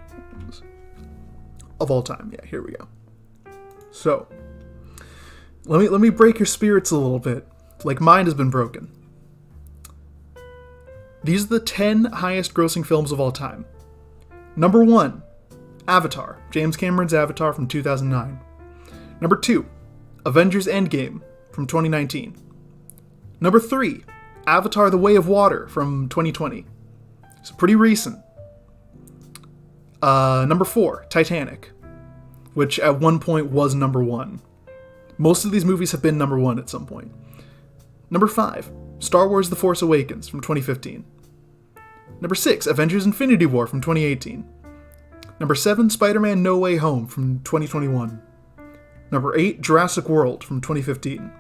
films of all time. Yeah, here we go. So, let me break your spirits a little bit. Like mine has been broken. These are the 10 highest grossing films of all time. Number 1, Avatar. James Cameron's Avatar from 2009. Number 2, Avengers Endgame from 2019. Number 3, Avatar The Way of Water from 2020. It's pretty recent. Number 4, Titanic, which at one point was number 1. Most of these movies have been number 1 at some point. Number 5, Star Wars The Force Awakens from 2015. Number 6, Avengers Infinity War from 2018. Number 7, Spider-Man No Way Home from 2021. Number 8, Jurassic World from 2015.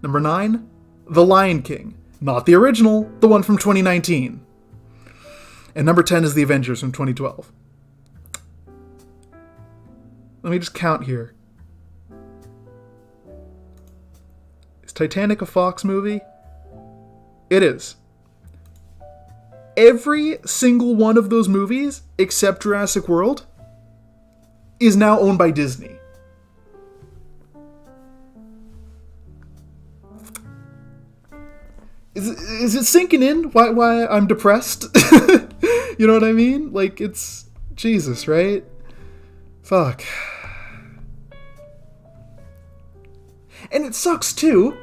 Number 9, The Lion King. Not the original, the one from 2019. And number 10 is The Avengers from 2012. Let me just count here. Is Titanic a Fox movie? It is. Every single one of those movies, except Jurassic World, is now owned by Disney. Is it sinking in? Why I'm depressed? You know what I mean? Like, it's Jesus, right? Fuck. And it sucks too,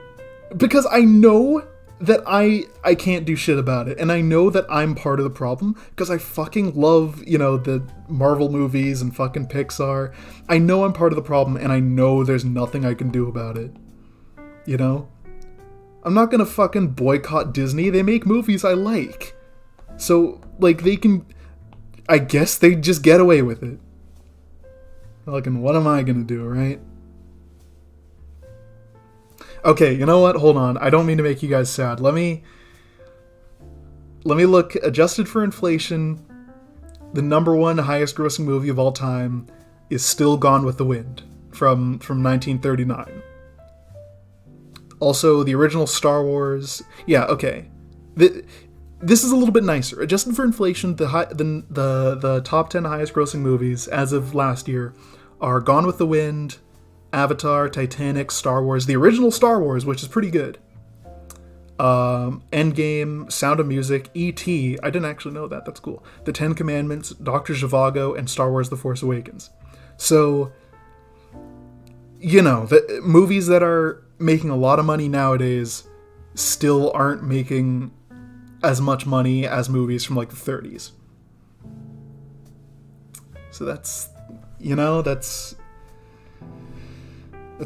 because I know that I can't do shit about it, and I know that I'm part of the problem, because I fucking love, you know, the Marvel movies and fucking Pixar. I know I'm part of the problem, and I know there's nothing I can do about it. You know? I'm not gonna fucking boycott Disney. They make movies I like. So, like, they can... I guess they just get away with it. Fucking, what am I gonna do, right? Okay, you know what? Hold on. I don't mean to make you guys sad. Let me look. Adjusted for inflation, the number 1 highest grossing movie of all time is still Gone with the Wind from 1939. Also, the original Star Wars... Yeah, okay. This is a little bit nicer. Adjusted for inflation, the top 10 highest grossing movies as of last year are Gone with the Wind, Avatar, Titanic, Star Wars, the original Star Wars, which is pretty good. Endgame, Sound of Music, E.T. I didn't actually know that. That's cool. The Ten Commandments, Dr. Zhivago, and Star Wars The Force Awakens. So, you know, the movies that are making a lot of money nowadays still aren't making as much money as movies from, like, the 30s. So that's, you know, that's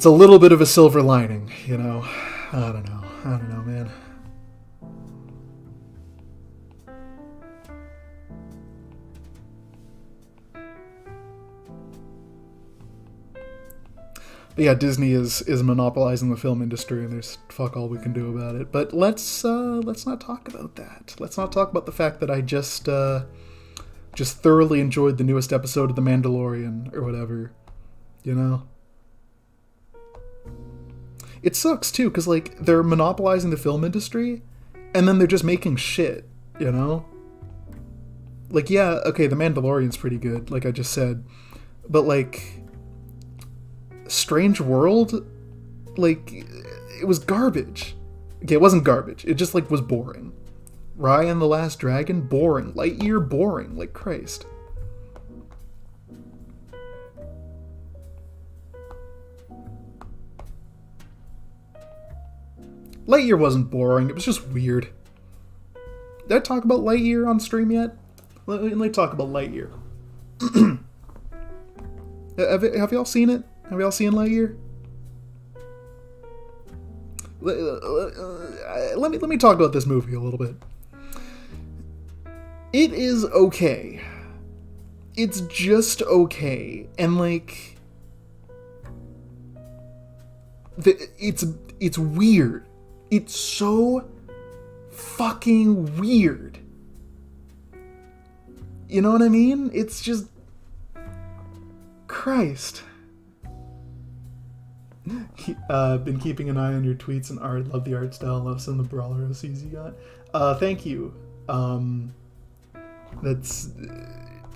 a little bit of a silver lining, you know. I don't know, man. But yeah, Disney is monopolizing the film industry, and there's fuck all we can do about it. But let's not talk about that. Let's not talk about the fact that I just thoroughly enjoyed the newest episode of The Mandalorian or whatever, you know. it sucks too, because like they're monopolizing the film industry, and then they're just making shit, you know? Like, yeah, okay, The Mandalorian's pretty good, like I just said, but like Strange World, like, it was garbage. Okay, it wasn't garbage, it just like was boring. Raya and the Last Dragon, boring. Lightyear, boring. Like, Christ. Lightyear wasn't boring, it was just weird. Did I talk about Lightyear on stream yet? Let me talk about Lightyear. Have y'all seen it? Have y'all seen Lightyear? Let me talk about this movie a little bit. It is okay. It's just okay. And like it's weird. It's so fucking weird. You know what I mean? It's just Christ. Been keeping an eye on your tweets and art. Love the art style. Love some of the brawler OCs you got. Thank you. That's,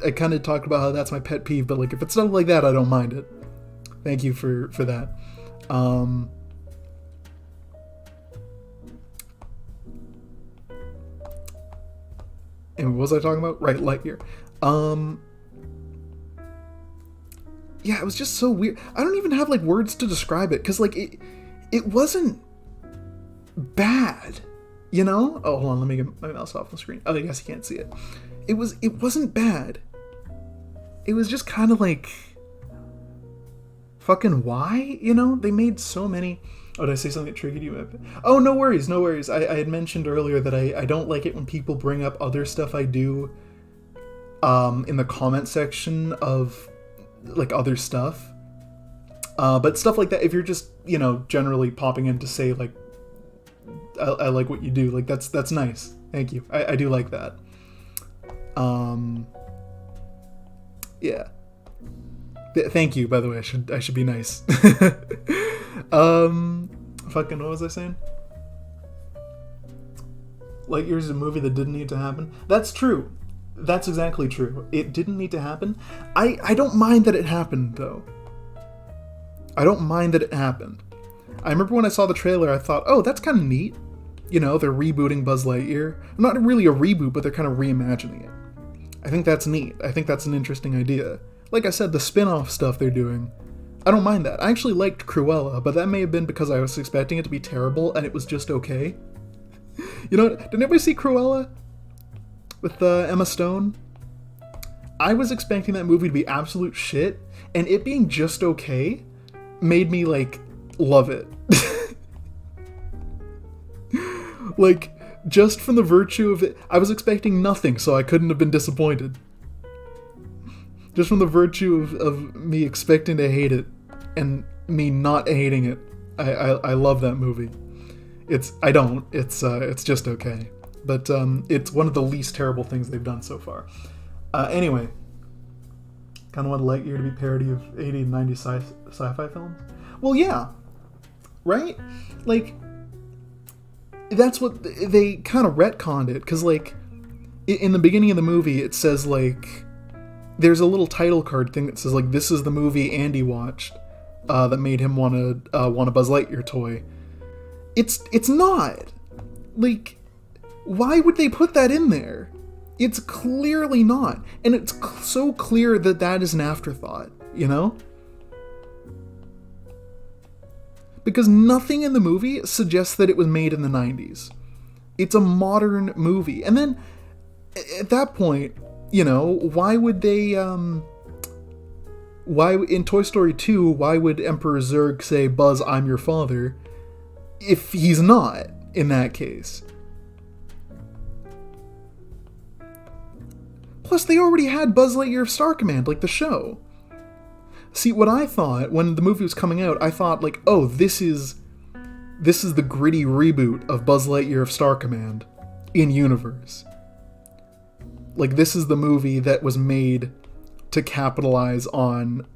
I kind of talked about how that's my pet peeve, but like if it's something like that, I don't mind it. Thank you for that. And what was I talking about? Right, Lightyear. Yeah, it was just so weird. I don't even have like words to describe it, because like it wasn't bad, you know? Oh, hold on, let me get my mouse off the screen. Oh, I guess you can't see it. It wasn't bad. It was just kind of like, fucking why? You know? They made so many... Oh, did I say something that triggered you? Oh, no worries, no worries. I had mentioned earlier that I don't like it when people bring up other stuff I do in the comment section of like other stuff. But stuff like that, if you're just, you know, generally popping in to say like, I like what you do, like that's nice. Thank you. I do like that. Yeah. Thank you, by the way. I should be nice. Fucking, what was I saying? Lightyear's a movie that didn't need to happen. That's true. That's exactly true. It didn't need to happen. I don't mind that it happened, though. I don't mind that it happened. I remember when I saw the trailer, I thought, oh, that's kind of neat. You know, they're rebooting Buzz Lightyear. Not really a reboot, but they're kind of reimagining it. I think that's neat. I think that's an interesting idea. Like I said, the spin-off stuff they're doing, I don't mind that. I actually liked Cruella, but that may have been because I was expecting it to be terrible, and it was just okay. You know, did anybody see Cruella? With Emma Stone? I was expecting that movie to be absolute shit, and it being just okay made me, like, love it. Like, just from the virtue of it, I was expecting nothing, so I couldn't have been disappointed. Just from the virtue of me expecting to hate it, and me not hating it, I love that movie. It's just okay. But it's one of the least terrible things they've done so far. Anyway, kind of want Lightyear to be parody of 80 and 90 sci-fi films? Well, yeah. Right? Like, that's what they kind of retconned it, because like in the beginning of the movie it says like there's a little title card thing that says like this is the movie Andy watched that made him want a Buzz Lightyear toy. It's not, like, why would they put that in there? It's clearly not, and it's so clear that that is an afterthought, you know? Because nothing in the movie suggests that it was made in the 90s. It's a modern movie. And then, at that point, you know, why would they, why, in Toy Story 2, why would Emperor Zurg say, Buzz, I'm your father, if he's not, in that case? Plus, they already had Buzz Lightyear of Star Command, like the show. See, what I thought, when the movie was coming out, I thought, like, oh, this is the gritty reboot of Buzz Lightyear of Star Command in universe. Like, this is the movie that was made to capitalize on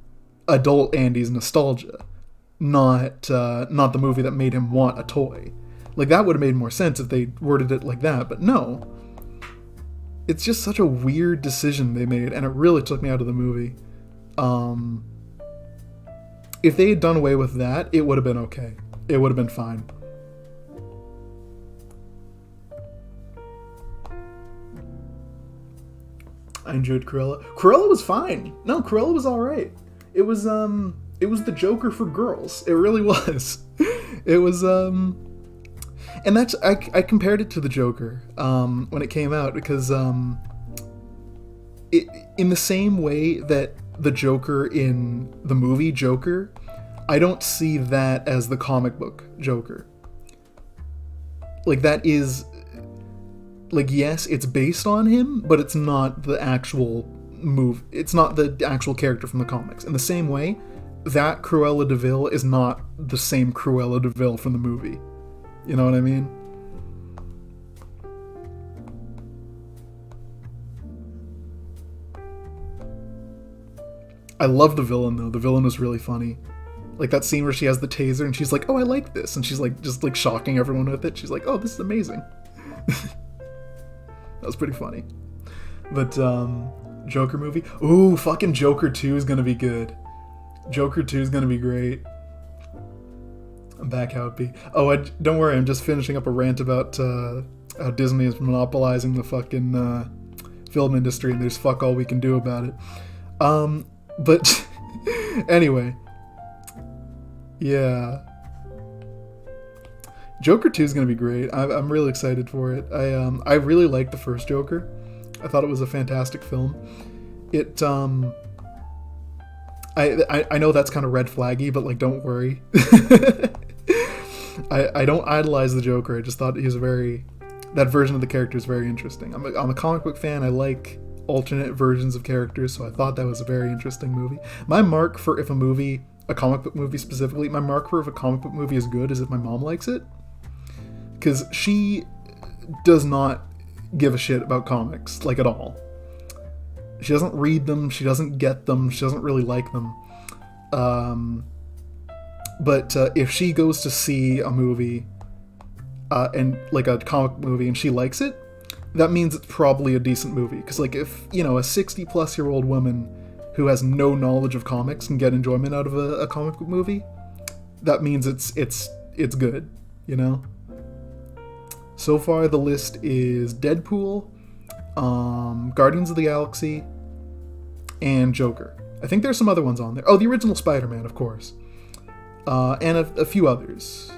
adult Andy's nostalgia. not the movie that made him want a toy. Like, that would have made more sense if they worded it like that, but no. It's just such a weird decision they made, and it really took me out of the movie. If they had done away with that, it would have been okay. It would have been fine. I enjoyed Cruella. Cruella was fine. No, Cruella was alright. It was the Joker for girls. It really was. It was, and that's, I compared it to the Joker, when it came out, because, in the same way that the Joker in the movie Joker, I don't see that as the comic book Joker. Like, that is, like, yes, it's based on him, but it's not the actual it's not the actual character from the comics. In the same way, that Cruella de Vil is not the same Cruella de Vil from the movie. You know what I mean? I love the villain, though. The villain was really funny. Like, that scene where she has the taser and she's like, oh, I like this. And she's like, just like shocking everyone with it. She's like, oh, this is amazing. That was pretty funny. But, Joker movie? Ooh, fucking Joker 2 is gonna be good. Joker 2 is gonna be great. I'm back how it be. Oh, don't worry, I'm just finishing up a rant about how Disney is monopolizing the fucking film industry, and there's fuck all we can do about it. But anyway, yeah, Joker 2 is gonna be great. I'm really excited for it. I really liked the first Joker. I thought it was a fantastic film. It I know that's kind of red flaggy, but like, don't worry. I don't idolize the Joker. I just thought that version of the character is very interesting. I'm a comic book fan. I like alternate versions of characters, so I thought that was a very interesting movie. My mark for if a comic book movie specifically, my mark for if a comic book movie is good is if my mom likes it. Because she does not give a shit about comics, like, at all. She doesn't read them, she doesn't get them, she doesn't really like them. But if she goes to see a movie, and like a comic movie, and she likes it, that means it's probably a decent movie. Because, like, if, you know, a 60-plus-year-old woman who has no knowledge of comics can get enjoyment out of a comic book movie, that means it's good, you know? So far, the list is Deadpool, Guardians of the Galaxy, and Joker. I think there's some other ones on there. Oh, the original Spider-Man, of course. And a few others.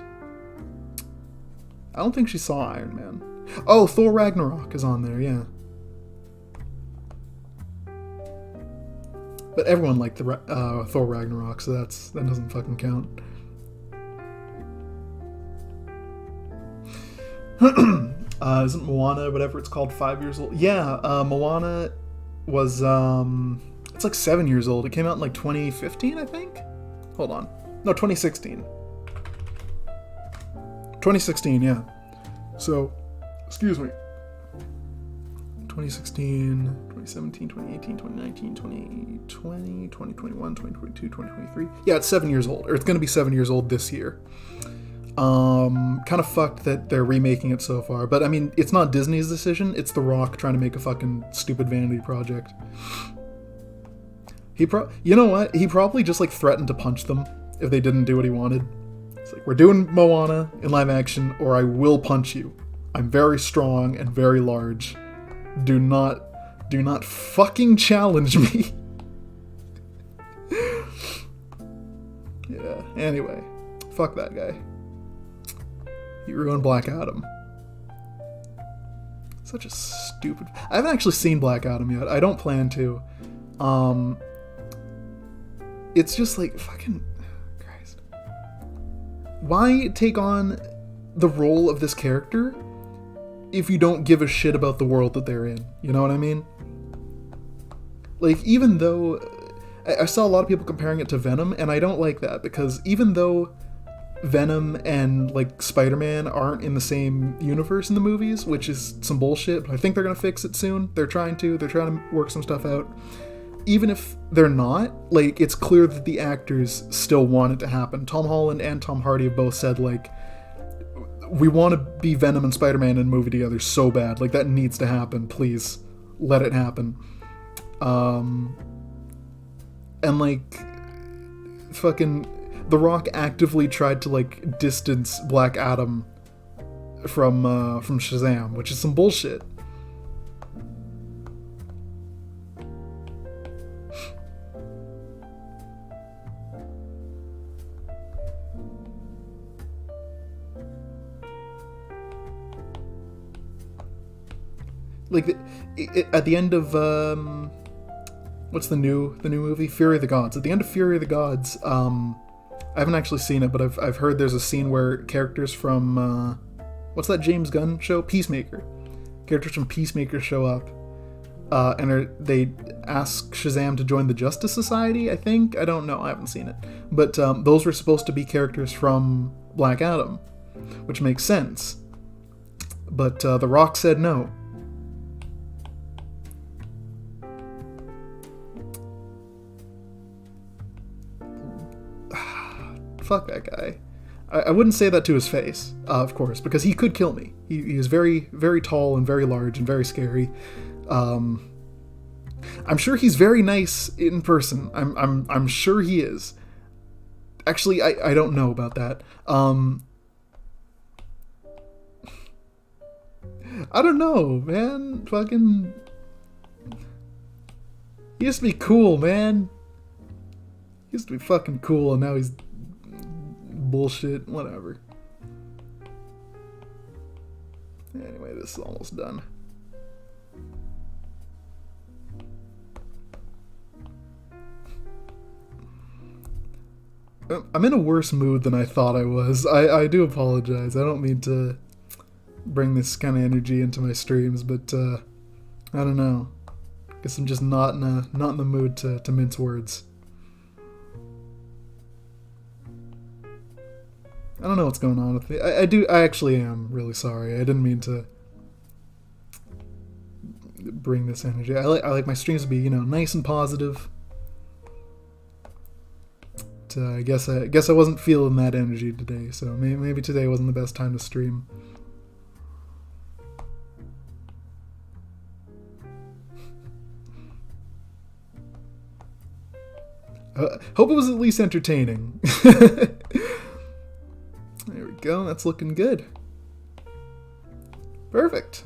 I don't think she saw Iron Man. Oh, Thor Ragnarok is on there, yeah. But everyone liked the Thor Ragnarok, so that doesn't fucking count. Isn't Moana, whatever it's called, 5 years old? Yeah, Moana was, it's like 7 years old. It came out in like 2015, I think? Hold on. No, 2016. 2016, yeah. So, excuse me. 2016, 2017, 2018, 2019, 2020, 2021, 2022, 2023. Yeah, it's 7 years old. Or it's going to be 7 years old this year. Kind of fucked that they're remaking it so far. But, I mean, it's not Disney's decision. It's The Rock trying to make a fucking stupid vanity project. You know what? He probably just, like, threatened to punch them if they didn't do what he wanted. It's like, we're doing Moana in live action, or I will punch you. I'm very strong and very large. Do not fucking challenge me. Yeah, anyway. Fuck that guy. He ruined Black Adam. Such a stupid... I haven't actually seen Black Adam yet. I don't plan to. It's just like, fucking... Christ. Why take on the role of this character if you don't give a shit about the world that they're in? You know what I mean? Like, even though... I saw a lot of people comparing it to Venom, and I don't like that, because even though Venom and, like, Spider-Man aren't in the same universe in the movies, which is some bullshit, but I think they're gonna fix it soon. They're trying to work some stuff out. even if they're not, like, it's clear that the actors still want it to happen. Tom Holland and Tom Hardy have both said, like, we want to be Venom and Spider-Man in a movie together so bad. Like, that needs to happen. Please, let it happen. And, like, fucking The Rock actively tried to, like, distance Black Adam from Shazam, which is some bullshit. Like, at the end of what's the new movie, Fury of the Gods? At the end of Fury of the Gods, I haven't actually seen it, but I've heard there's a scene where characters from what's that James Gunn show, Peacemaker? Characters from Peacemaker show up, and they ask Shazam to join the Justice Society. I think, I don't know, I haven't seen it, but those were supposed to be characters from Black Adam, which makes sense. But The Rock said no. Fuck that guy. I wouldn't say that to his face, of course, because he could kill me. He is very, very tall and very large and very scary. I'm sure he's very nice in person. I'm sure he is. Actually, I don't know about that. I don't know, man. Fucking, he used to be cool, man. He used to be fucking cool, and now he's bullshit. Whatever. Anyway, this is almost done. I'm in a worse mood than I thought I was. I do apologize. I don't mean to bring this kind of energy into my streams, but I don't know. Guess I'm just not in the mood to mince words. I don't know what's going on with me. I actually am really sorry. I didn't mean to bring this energy. I like my streams to be, nice and positive. But, I guess I wasn't feeling that energy today, so maybe today wasn't the best time to stream. Hope it was at least entertaining. There we go. That's looking good. Perfect.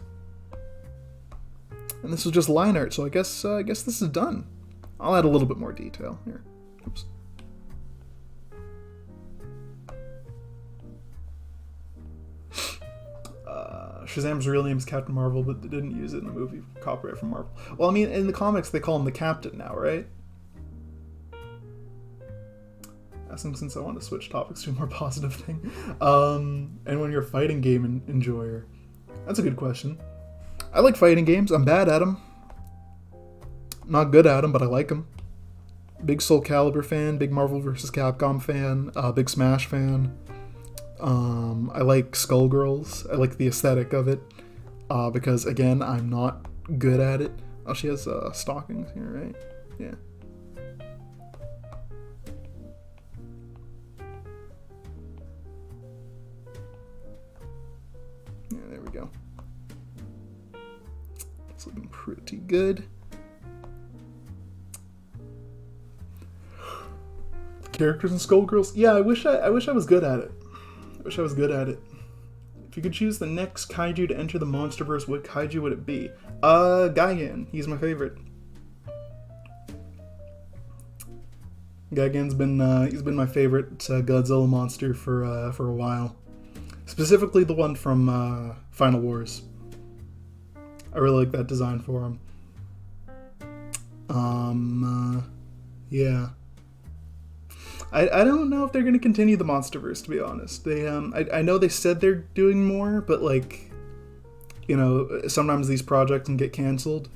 And this was just line art, so I guess this is done. I'll add a little bit more detail here. Oops. Shazam's real name is Captain Marvel, but they didn't use it in the movie. Copyright from Marvel. Well, I mean, in the comics they call him the Captain now, right? Asking since I want to switch topics to a more positive thing. And when you're a fighting game enjoyer, that's a good question. I like fighting games. I'm bad at them. Not good at them, but I like them. Big Soul Calibur fan, big Marvel vs. Capcom fan, big Smash fan. I like Skullgirls. I like the aesthetic of it. Because, again, I'm not good at it. Oh, she has stockings here, right? Yeah. Yeah, there we go. It's looking pretty good. Characters in Skullgirls? Yeah, I wish I was good at it. I wish I was good at it. If you could choose the next kaiju to enter the Monsterverse, what kaiju would it be? Gigan. He's my favorite. Gigan's been he's been my favorite Godzilla monster for a while. Specifically the one from Final Wars. I really like that design for him. Yeah. I don't know if they're going to continue the Monsterverse, to be honest. They I know they said they're doing more, but sometimes these projects can get canceled.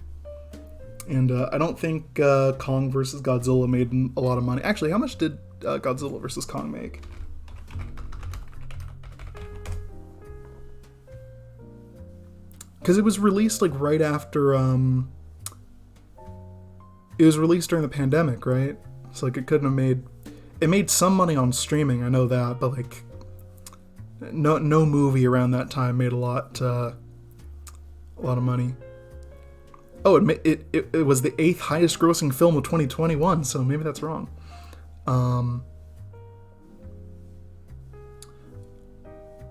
And I don't think Kong vs. Godzilla made a lot of money. Actually, how much did Godzilla vs. Kong make? Because it was released right after it was released during the pandemic, right? So like it couldn't have made, it made some money on streaming, I know that, but like no movie around that time made a lot of money. Oh, it was the 8th highest grossing film of 2021, so maybe that's wrong.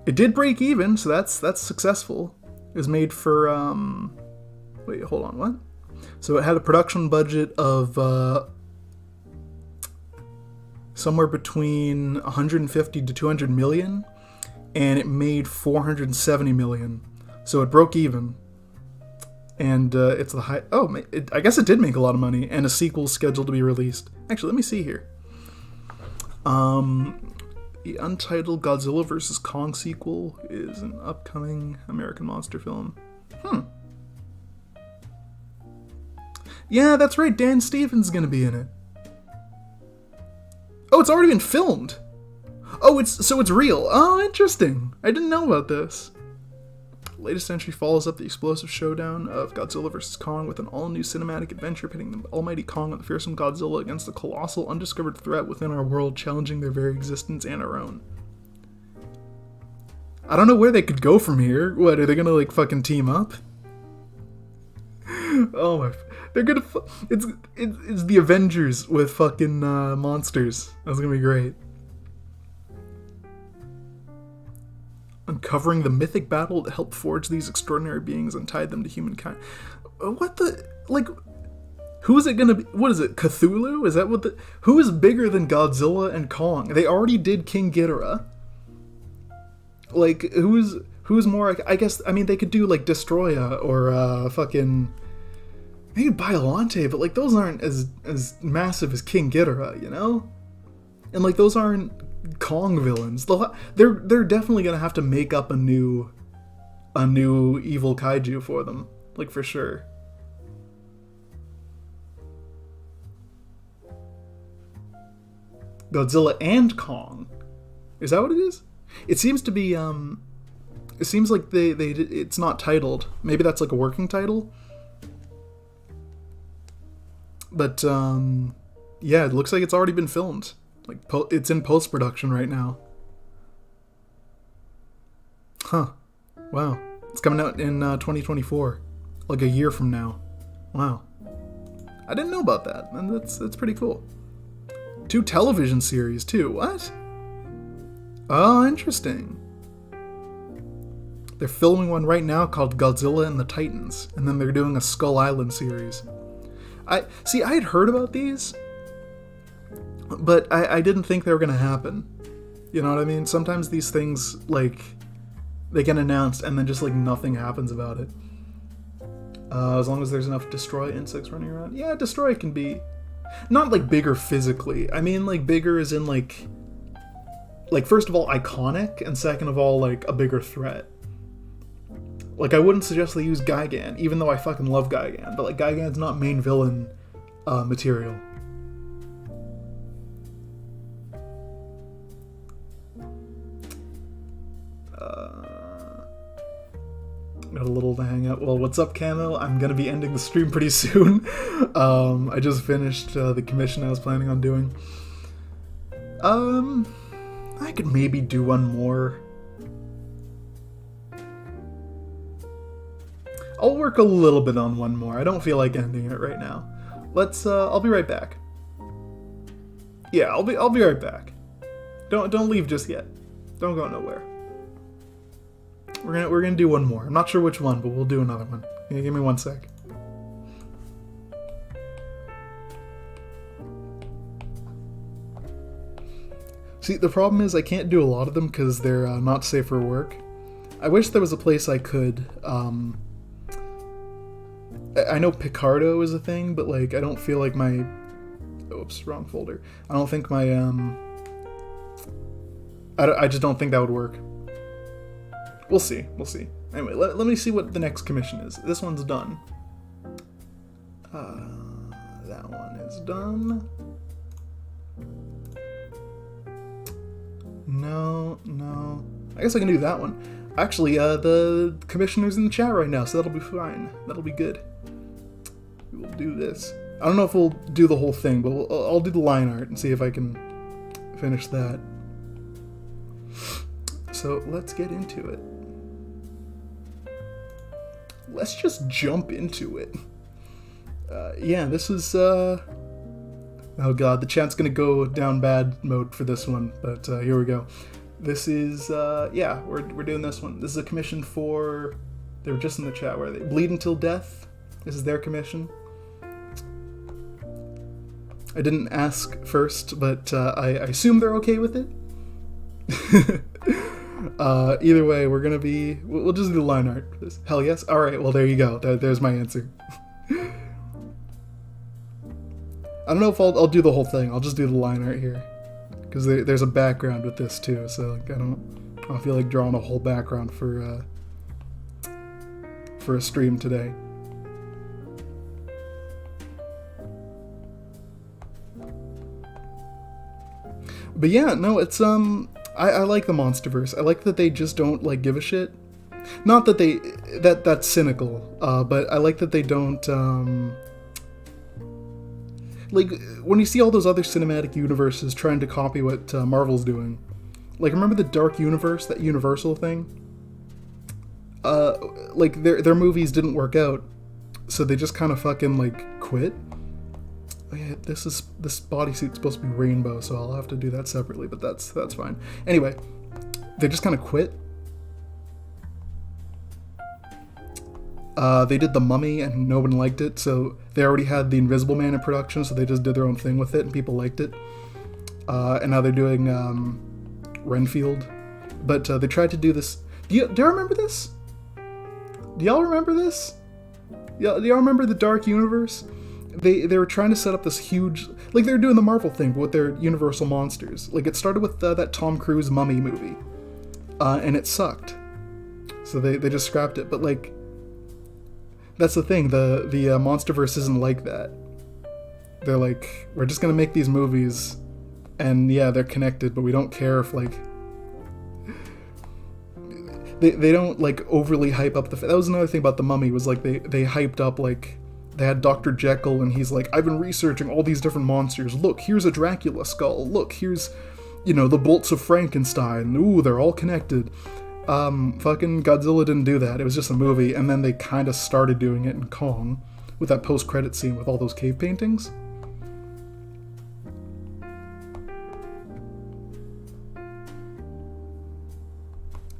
It did break even, so that's successful. It was made for wait, hold on, what? So it had a production budget of somewhere between 150 to 200 million, and it made 470 million. So it broke even. And it's the high. Oh, I guess it did make a lot of money, and a sequel scheduled to be released. Actually, let me see here. The untitled Godzilla vs. Kong sequel is an upcoming American monster film. Yeah, that's right. Dan Stevens is gonna be in it. Oh, it's already been filmed. Oh, it's real. Oh, interesting. I didn't know about this. Latest entry follows up the explosive showdown of Godzilla vs. Kong with an all-new cinematic adventure pitting the almighty Kong and the fearsome Godzilla against a colossal, undiscovered threat within our world, challenging their very existence and our own. I don't know where they could go from here. What, are they gonna, like, fucking team up? Oh my... They're gonna... It's the Avengers with fucking monsters. That's gonna be great. Uncovering the mythic battle that helped forge these extraordinary beings and tied them to humankind. What the... Like... Who is it gonna be? What is it? Cthulhu? Is that what the... Who is bigger than Godzilla and Kong? They already did King Ghidorah. Like, who's more... I guess... I mean, they could do, like, Destroya or, fucking... Maybe Biollante, but, like, those aren't as massive as King Ghidorah, you know? And, like, those aren't Kong villains. They're definitely gonna have to make up a new evil kaiju for them, like, for sure. Godzilla and Kong, is that what it is? It seems to be it seems like it's not titled. Maybe that's like a working title, but yeah, it looks like it's already been filmed. Like, it's in post-production right now. Huh. Wow. It's coming out in 2024. Like a year from now. Wow. I didn't know about that. And that's pretty cool. 2 television series, too. What? Oh, interesting. They're filming one right now called Godzilla and the Titans. And then they're doing a Skull Island series. I had heard about these, but I didn't think they were going to happen. You know what I mean? Sometimes these things, like, they get announced and then just, like, nothing happens about it. As long as there's enough Destroy insects running around. Yeah, Destroy can be... Not, like, bigger physically. I mean, like, bigger as in, like, first of all, iconic, and second of all, like, a bigger threat. Like, I wouldn't suggest they use Gigan, even though I fucking love Gigan, but, like, Gigan's not main villain material. Got a little to hang out. Well, what's up, Camo? I'm gonna be ending the stream pretty soon. I just finished the commission I was planning on doing. I could maybe do one more. I'll work a little bit on one more. I don't feel like ending it right now. I'll be right back. Yeah, I'll be right back. Don't leave just yet. Don't go nowhere. We're gonna do one more. I'm not sure which one, but we'll do another one. Give me 1 sec. See, the problem is I can't do a lot of them because they're not safe for work. I wish there was a place I could. I know Picardo is a thing, but like I don't feel like my. Oops, wrong folder. I don't think my I just don't think that would work. We'll see. Anyway, let me see what the next commission is. This one's done. That one is done. No. I guess I can do that one. Actually, the commissioner's in the chat right now, so that'll be fine. That'll be good. We will do this. I don't know if we'll do the whole thing, but I'll do the line art and see if I can finish that. So let's get into it. Let's just jump into it. Yeah, this is, oh god, the chat's gonna go down bad mode for this one, but here we go. This is, yeah, we're doing this one. This is a commission for, they were just in the chat, where they Bleed Until Death. This is their commission. I didn't ask first, but I assume they're okay with it. Either way, we'll just do the line art for this. Hell yes? Alright, well there you go. There's my answer. I don't know if I'll do the whole thing. I'll just do the line art here. Because there's a background with this too, so like, I don't feel like drawing a whole background for a stream today. But yeah, no, it's I like the Monsterverse. I like that they just don't like give a shit. Not that that's cynical, but I like that they don't like when you see all those other cinematic universes trying to copy what Marvel's doing. Like, remember the Dark Universe, that Universal thing? Like their movies didn't work out, so they just kind of fucking like quit. Oh yeah, this bodysuit's supposed to be rainbow, so I'll have to do that separately, but that's fine. Anyway, they just kind of quit. They did The Mummy and no one liked it, so they already had The Invisible Man in production, so they just did their own thing with it and people liked it. And now they're doing Renfield. But they tried to do this. Do y'all remember this? Do y'all remember this? Do y'all remember the Dark Universe? They were trying to set up this huge... Like, they were doing the Marvel thing, but with their Universal monsters. Like, it started with that Tom Cruise Mummy movie. And it sucked. So they just scrapped it. But, like... That's the thing, the Monsterverse isn't like that. They're like, we're just gonna make these movies, and yeah, they're connected, but we don't care if, like... They don't, like, overly hype up the... That was another thing about The Mummy, was, like, they hyped up, like... They had Dr. Jekyll, and he's like, I've been researching all these different monsters. Look, here's a Dracula skull. Look, here's, you know, the bolts of Frankenstein. Ooh, they're all connected. Fucking Godzilla didn't do that. It was just a movie, and then they kind of started doing it in Kong, with that post-credit scene with all those cave paintings.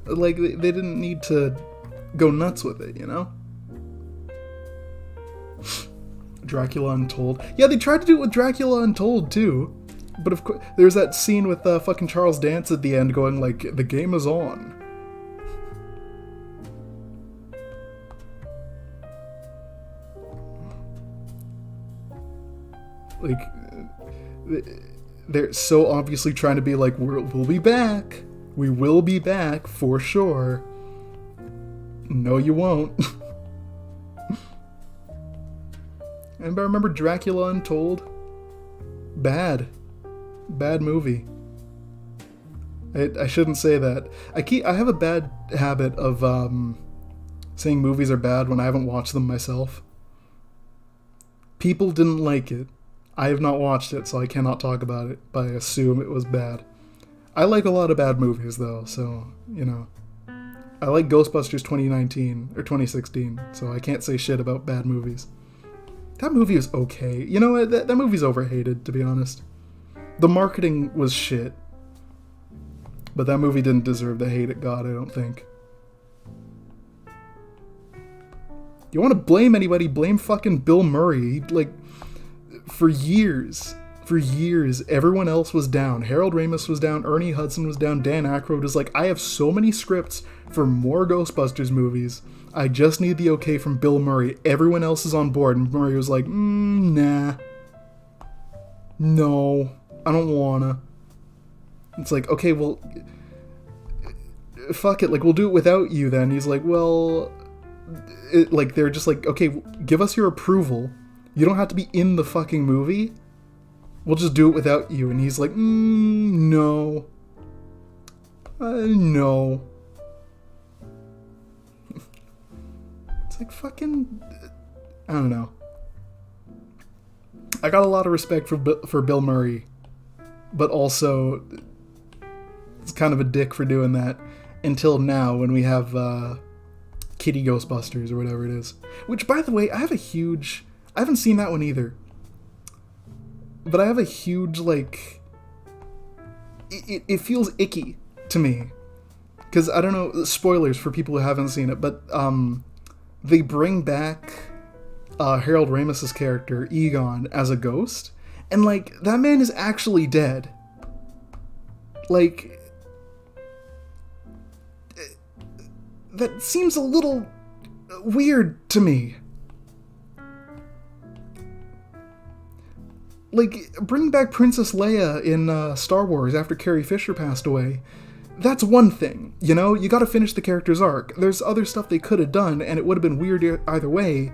Like, they didn't need to go nuts with it, you know? Dracula Untold. Yeah, they tried to do it with Dracula Untold, too. But of course, there's that scene with fucking Charles Dance at the end going, like, the game is on. Like, they're so obviously trying to be like, we'll be back. We will be back, for sure. No, you won't. Anybody remember Dracula Untold? Bad movie. I shouldn't say that. I have a bad habit of saying movies are bad when I haven't watched them myself. People didn't like it. I have not watched it, so I cannot talk about it, but I assume it was bad. I like a lot of bad movies, though, so, you know. I like Ghostbusters 2019, or 2016, so I can't say shit about bad movies. That movie is okay. You know what? That movie's overhated, to be honest. The marketing was shit. But that movie didn't deserve the hate it got, I don't think. You want to blame anybody, blame fucking Bill Murray. Like, for years, everyone else was down. Harold Ramis was down, Ernie Hudson was down, Dan Aykroyd was like, I have so many scripts for more Ghostbusters movies. I just need the okay from Bill Murray. Everyone else is on board. And Murray was like, nah. No, I don't wanna. It's like, okay, well, fuck it, like, we'll do it without you then. He's like, well, like, they're just like, okay, give us your approval. You don't have to be in the fucking movie. We'll just do it without you. And he's like, no. No. It's like fucking... I don't know. I got a lot of respect for Bill Murray, but also it's kind of a dick for doing that until now when we have Kitty Ghostbusters or whatever it is. Which, by the way, I haven't seen that one either. But I have a huge, like... It feels icky to me. Because, I don't know, spoilers for people who haven't seen it, but they bring back Harold Ramis's character, Egon, as a ghost. And, like, that man is actually dead. Like... That seems a little weird to me. Like, bring back Princess Leia in Star Wars after Carrie Fisher passed away. That's one thing, you know? You gotta finish the character's arc. There's other stuff they could have done, and it would have been weird either way,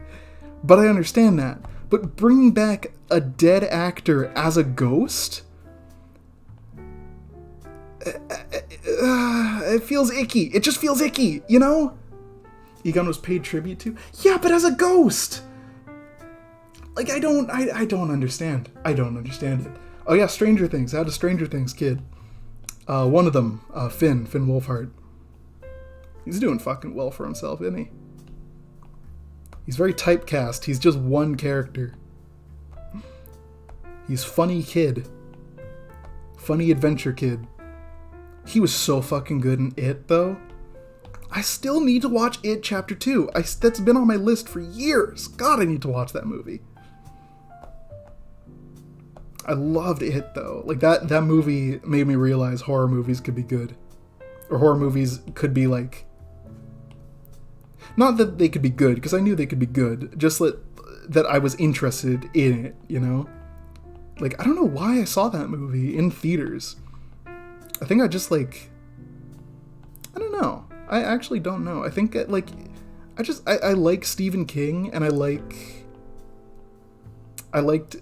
but I understand that. But bringing back a dead actor as a ghost? It feels icky. It just feels icky, you know? Egon was paid tribute to? Yeah, but as a ghost! Like, I don't understand. I don't understand it. Oh yeah, Stranger Things. I had a Stranger Things kid. One of them, Finn Wolfhard. He's doing fucking well for himself, isn't he? He's very typecast. He's just one character. He's funny kid. Funny adventure kid. He was so fucking good in It, though. I still need to watch It Chapter 2. That's been on my list for years. God, I need to watch that movie. I loved It, though. Like, that movie made me realize horror movies could be good. Or horror movies could be, like... Not that they could be good, because I knew they could be good. Just that I was interested in it, you know? Like, I don't know why I saw that movie in theaters. I think I just, like... I don't know. I actually don't know. I think, like... I like Stephen King, and I liked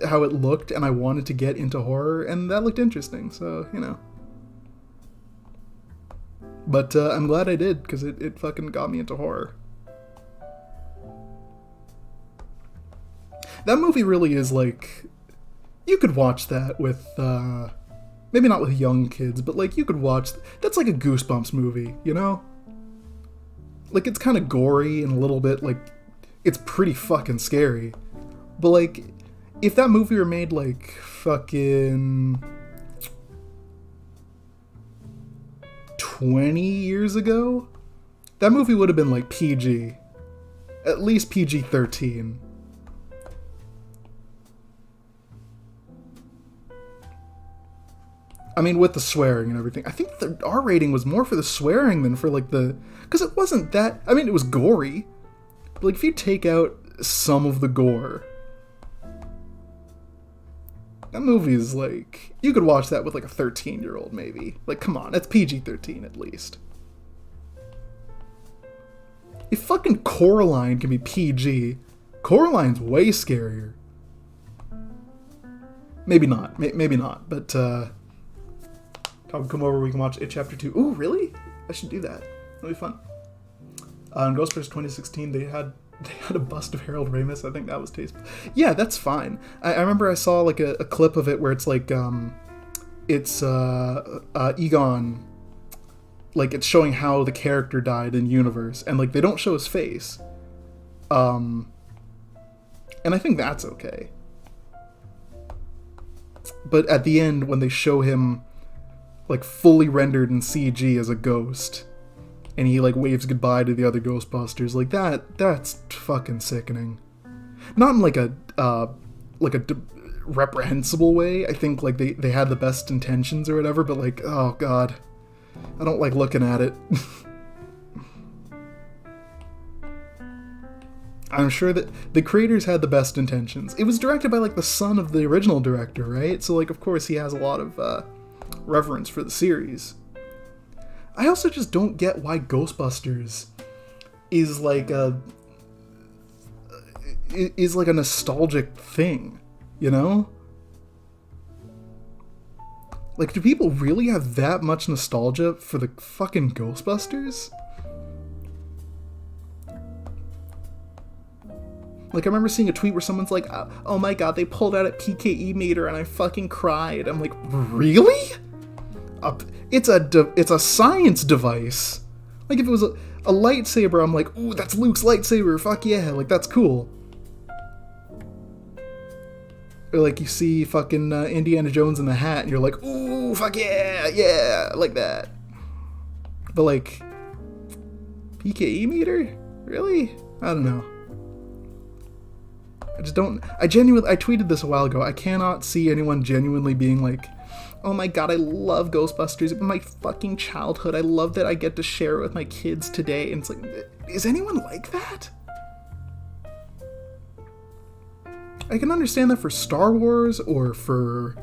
how it looked, and I wanted to get into horror, and that looked interesting, so, you know. But I'm glad I did, because it fucking got me into horror. That movie really is, like... You could watch that with, maybe not with young kids, but, like, you could watch... That's like a Goosebumps movie, you know? Like, it's kind of gory and a little bit, like... It's pretty fucking scary. But, like... If that movie were made, like, fucking 20 years ago, that movie would have been, like, PG. At least PG-13. I mean, with the swearing and everything. I think the R rating was more for the swearing than for, like, the... Because it wasn't that... I mean, it was gory. But, like, if you take out some of the gore... That movie is, like... You could watch that with, like, a 13-year-old, maybe. Like, come on, it's PG-13 at least. If fucking Coraline can be PG, Coraline's way scarier. Maybe not. Maybe not, but, Tom, come over, we can watch It Chapter 2. Ooh, really? I should do that. That'll be fun. In Ghostbusters 2016, they had a bust of Harold Ramis. I think that was tasteful. Yeah, that's fine. I remember I saw, like, a clip of it where it's, like, it's Egon, like, it's showing how the character died in universe, and, like, they don't show his face. And I think that's okay. But at the end, when they show him, like, fully rendered in CG as a ghost, and he, like, waves goodbye to the other Ghostbusters, like, that's fucking sickening. Not in, like, a reprehensible way. I think, like, they had the best intentions or whatever, but, like, oh, God. I don't like looking at it. I'm sure that the creators had the best intentions. It was directed by, like, the son of the original director, right? So, like, of course he has a lot of, reverence for the series. I also just don't get why Ghostbusters is like a nostalgic thing, you know? Like, do people really have that much nostalgia for the fucking Ghostbusters? Like, I remember seeing a tweet where someone's like, oh my god, they pulled out a PKE meter and I fucking cried. I'm like, really? It's a science device. Like, if it was a lightsaber, I'm like, ooh, that's Luke's lightsaber, fuck yeah, like, that's cool. Or, like, you see fucking Indiana Jones in the hat, and you're like, ooh, fuck yeah, yeah, like that. But, like, PKE meter? Really? I don't know. I tweeted this a while ago, I cannot see anyone genuinely being like, oh my god, I love Ghostbusters, it's my fucking childhood, I love that I get to share it with my kids today, and it's like, is anyone like that? I can understand that for Star Wars, or for,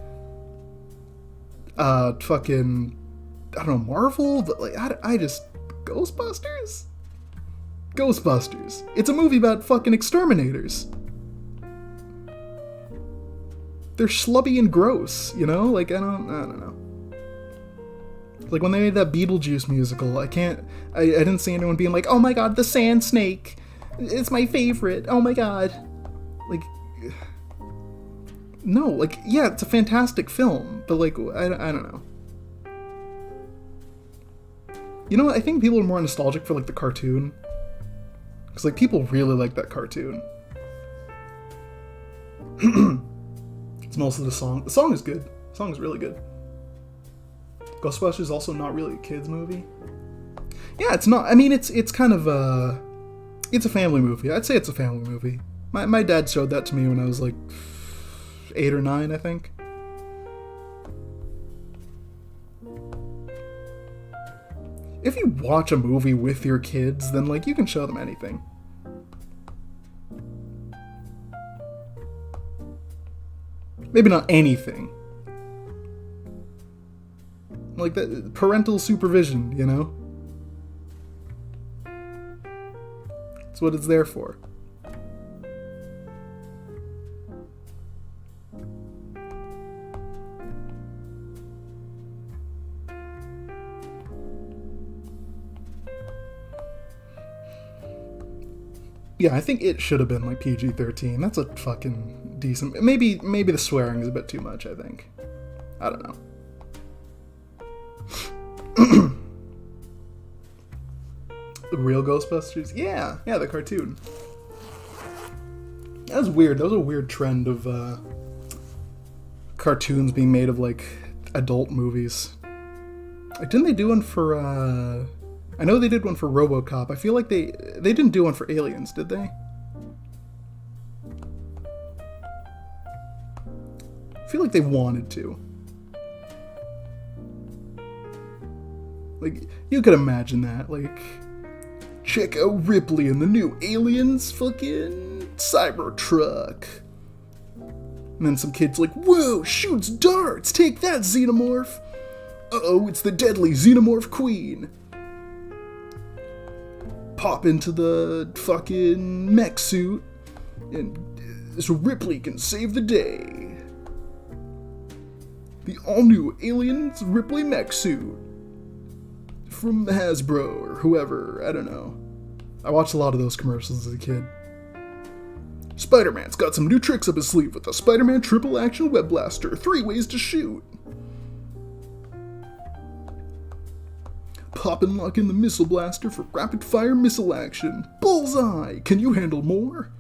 fucking, I don't know, Marvel, but like, I just, Ghostbusters? Ghostbusters. It's a movie about fucking exterminators. They're schlubby and gross, you know? Like, I don't know. Like, when they made that Beetlejuice musical, I didn't see anyone being like, oh my god, the sand snake! It's my favorite, oh my god. Like, no, like, yeah, it's a fantastic film, but like, I don't know. You know, I think people are more nostalgic for, like, the cartoon. Because, like, people really like that cartoon. It's mostly the song. The song is good. The song is really good. Ghostbusters is also not really a kid's movie. Yeah, it's not. I mean, it's kind of it's a family movie. I'd say it's a family movie. My dad showed that to me when I was like 8 or 9, I think. If you watch a movie with your kids, then like you can show them anything. Maybe not anything. Like that parental supervision, you know? That's what it's there for. Yeah, I think it should have been like PG-13. That's a fucking decent... Maybe the swearing is a bit too much, I think. I don't know. The real Ghostbusters? Yeah, the cartoon. That was weird. That was a weird trend of cartoons being made of like adult movies. Like, didn't they do one for I know they did one for RoboCop. I feel like they didn't do one for Aliens, did they? I feel like they wanted to. Like, you could imagine that. Like, check out Ripley in the new Aliens fucking Cybertruck. And then some kid's like, whoa, shoots darts! Take that, Xenomorph! Uh-oh, it's the deadly Xenomorph Queen! Pop into the fucking mech suit, and so Ripley can save the day. The all-new Aliens Ripley mech suit. From Hasbro, or whoever, I don't know. I watched a lot of those commercials as a kid. Spider-Man's got some new tricks up his sleeve with the Spider-Man Triple Action Web Blaster. 3 ways to shoot. Pop and lock in the missile blaster for rapid-fire missile action. Bullseye! Can you handle more?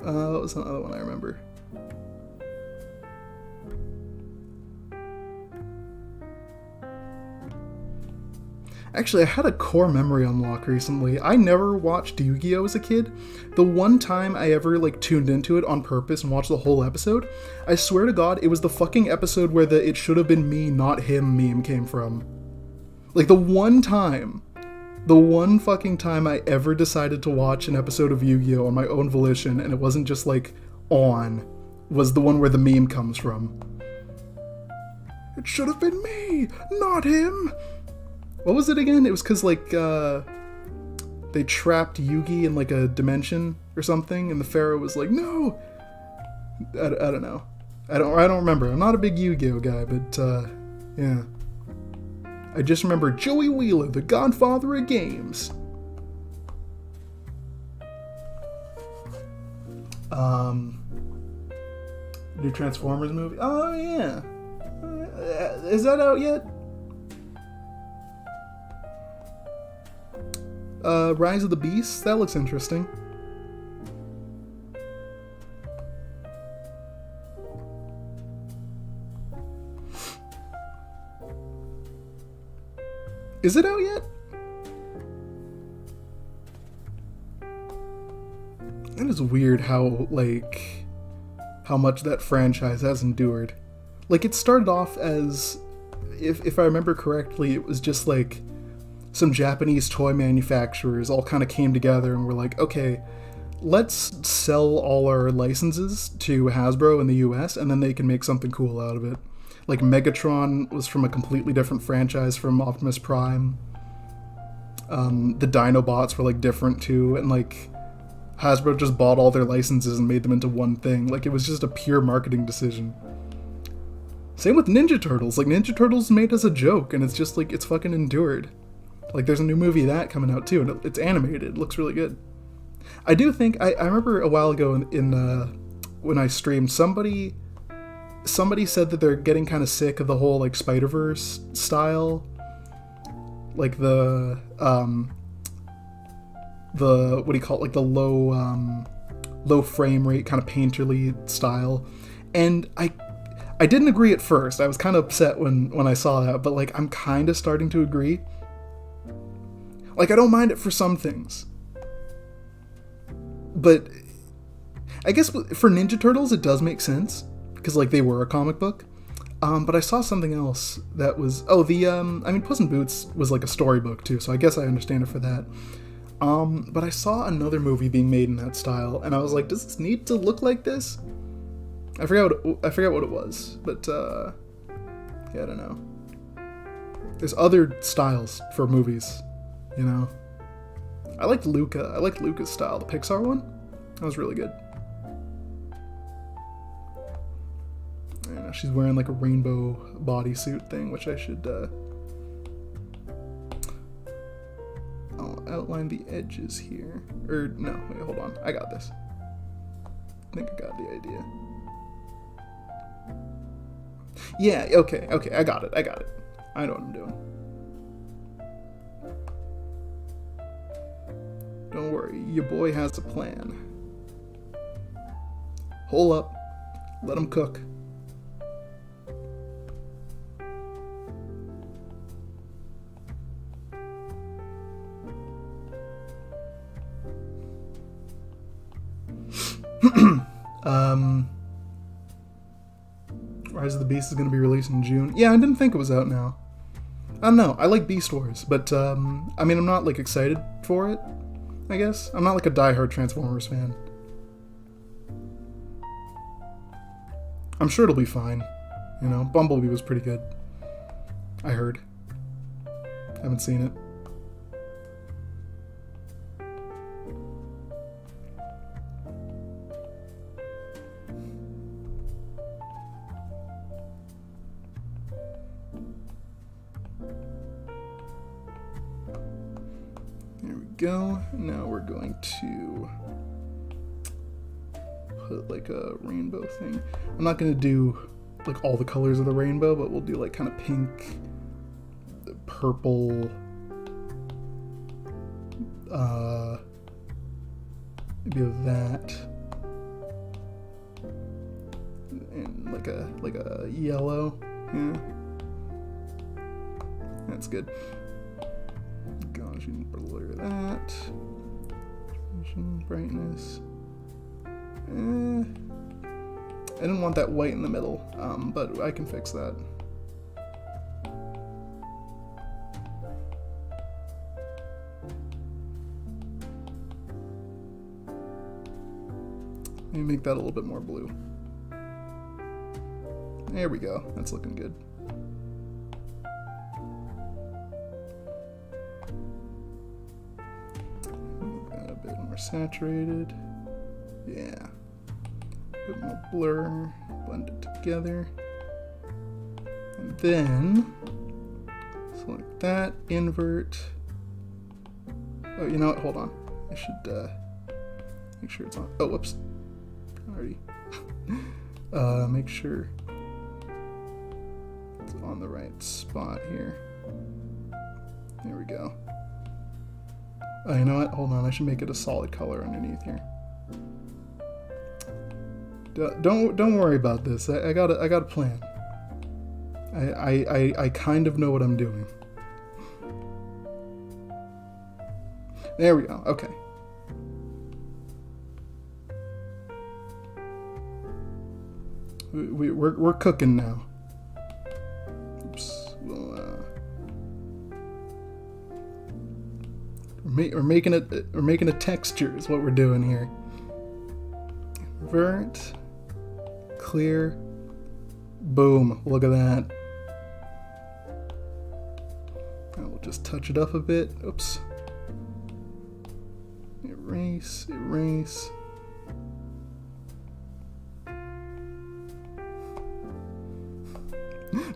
What was another one I remember? Actually, I had a core memory unlock recently. I never watched Yu-Gi-Oh! As a kid. The one time I ever, like, tuned into it on purpose and watched the whole episode, I swear to God, it was the fucking episode where the "it should have been me, not him" meme came from. Like, the one fucking time I ever decided to watch an episode of Yu-Gi-Oh! On my own volition, and it wasn't just, like, on, was the one where the meme comes from. It should have been me, not him! What was it again? It was because, like, they trapped Yugi in, like, a dimension or something, and the Pharaoh was like, no! I don't know. I don't remember. I'm not a big Yu-Gi-Oh guy, but yeah. I just remember Joey Wheeler, the godfather of games. New Transformers movie. Oh yeah. Is that out yet? Rise of the Beasts. That looks interesting. Is it out yet? It is weird how much that franchise has endured. Like, it started off as, if I remember correctly, it was just like some Japanese toy manufacturers all kind of came together and were like, okay, let's sell all our licenses to Hasbro in the US and then they can make something cool out of it. Like, Megatron was from a completely different franchise from Optimus Prime. The Dinobots were, like, different, too. And, like, Hasbro just bought all their licenses and made them into one thing. Like, it was just a pure marketing decision. Same with Ninja Turtles. Like, Ninja Turtles made as a joke, and it's just, like, it's fucking endured. Like, there's a new movie of that coming out, too, and it's animated. It looks really good. I do think... I remember a while ago in when I streamed, somebody said that they're getting kind of sick of the whole, like, Spider-Verse style. Like, the what do you call it? Like, the low frame rate, kind of painterly style. And I didn't agree at first. I was kind of upset when I saw that, but, like, I'm kind of starting to agree. Like, I don't mind it for some things. But I guess for Ninja Turtles, it does make sense. Because, like, they were a comic book. But I saw something else that was... Oh, Puss in Boots was, like, a storybook, too, so I guess I understand it for that. But I saw another movie being made in that style, and I was like, does this need to look like this? I forgot what it was, but, yeah, I don't know. There's other styles for movies, you know? I liked Luca. I liked Luca's style, the Pixar one. That was really good. And she's wearing like a rainbow bodysuit thing, which I should I'll outline the edges here. Or no, wait, hold on. I got this. I think I got the idea. Yeah, okay, I got it. I know what I'm doing. Don't worry, your boy has a plan. Hold up. Let him cook. Rise of the Beast is going to be released in June. Yeah, I didn't think it was out now. I don't know. I like Beast Wars, but, I mean, I'm not, like, excited for it, I guess. I'm not, like, a diehard Transformers fan. I'm sure it'll be fine. You know, Bumblebee was pretty good. I heard. Haven't seen it. There we go. Now we're going to put like a rainbow thing. I'm not going to do like all the colors of the rainbow, but we'll do like kind of pink, purple, maybe of that, and like a yellow. Yeah, that's good. Gaussian blur that. Gaussian brightness. I didn't want that white in the middle, but I can fix that. Maybe make that a little bit more blue. There we go. That's looking good. Got a bit more saturated. Yeah. bit more blur, blend it together. And then select that, invert. Oh, you know what? Hold on. I should make sure it's on. Oh, whoops. Already. Make sure it's on the right spot here. There we go. Oh, you know what? Hold on. I should make it a solid color underneath here. Don't worry about this. I got a plan. I kind of know what I'm doing. There we go. Okay. We're cooking now. Oops. We're making a texture is what we're doing here. Invert. Clear. Boom. Look at that. Now we'll just touch it up a bit. Oops. Erase. Erase.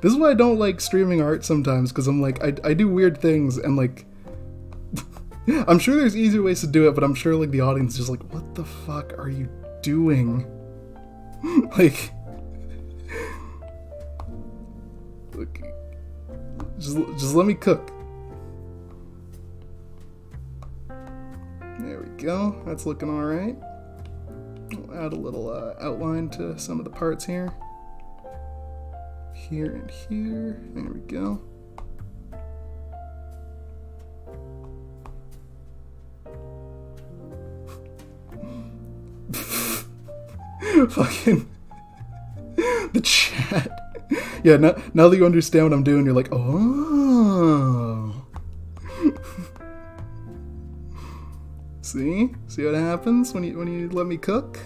This is why I don't like streaming art sometimes, because I'm like, I do weird things, and like, I'm sure there's easier ways to do it, but I'm sure like the audience is just like, what the fuck are you doing? Like, look, just let me cook. There we go. That's looking all right. We'll add a little outline to some of the parts here. Here and here. There we go. Fucking the chat. Yeah, now that you understand what I'm doing, you're like, oh. See what happens when you let me cook?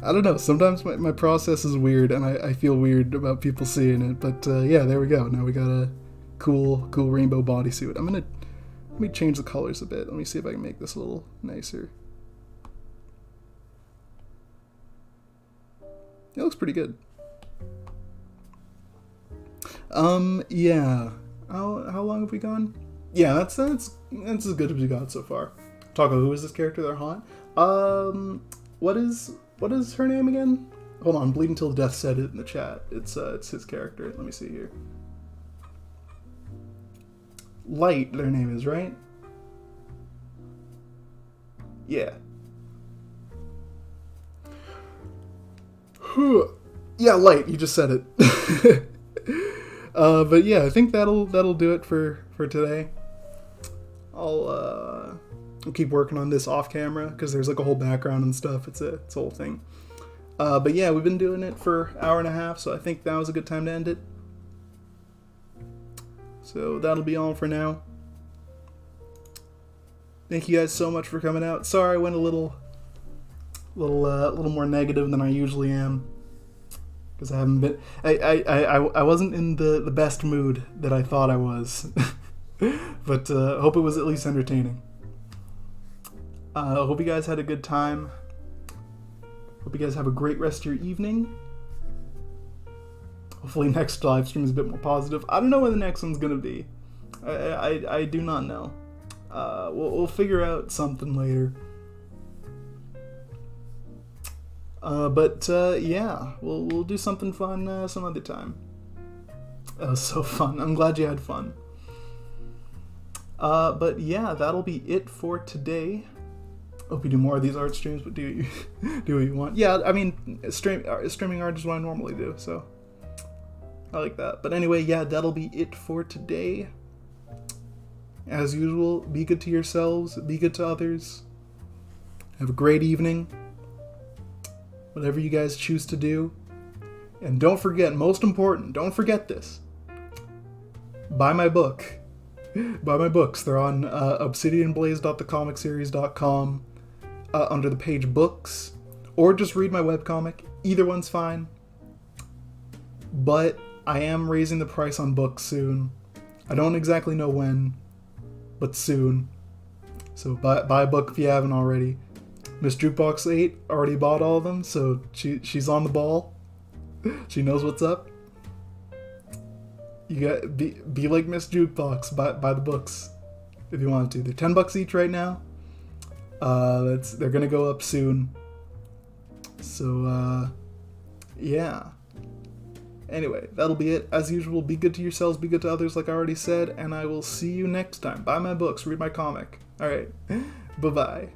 I don't know, sometimes my process is weird and I feel weird about people seeing it, but yeah, there we go. Now we got a cool rainbow bodysuit. Let me change the colors a bit. Let me see if I can make this a little nicer. It looks pretty good. Yeah. How long have we gone? Yeah, that's as good as we got so far. Taco, who is this character they're hot? What is her name again? Hold on, Bleeding Till Death said it in the chat. It's his character. Let me see here. Light, their name is, right? Yeah. Yeah, Light, you just said it. But yeah, I think that'll do it for today. I'll keep working on this off camera because there's like a whole background and stuff. It's a whole thing. But yeah, we've been doing it for an hour and a half, so I think that was a good time to end it. So that'll be all for now. Thank you guys so much for coming out. Sorry I went a little more negative than I usually am, because I haven't been. I wasn't in the best mood that I thought I was, but I hope it was at least entertaining. Hope you guys had a good time. Hope you guys have a great rest of your evening. Hopefully next live stream is a bit more positive. I don't know when the next one's gonna be. I do not know. We'll figure out something later. But yeah, we'll do something fun some other time. That was so fun. I'm glad you had fun. But yeah, that'll be it for today. Hope you do more of these art streams, but do what you want. Yeah, I mean, streaming art is what I normally do, so I like that. But anyway, yeah, that'll be it for today. As usual, be good to yourselves, be good to others. Have a great evening. Whatever you guys choose to do. And don't forget, most important, don't forget this. Buy my book. Buy my books. They're on obsidianblaze.thecomicseries.com under the page books. Or just read my webcomic. Either one's fine. But I am raising the price on books soon. I don't exactly know when, but soon. So buy a book if you haven't already. Miss Jukebox 8 already bought all of them, so she's on the ball. She knows what's up. You got be like Miss Jukebox. Buy the books if you want to. They're $10 each right now. They're gonna go up soon. So yeah. Anyway, that'll be it. As usual, be good to yourselves, be good to others, like I already said, and I will see you next time. Buy my books, read my comic. All right, bye bye.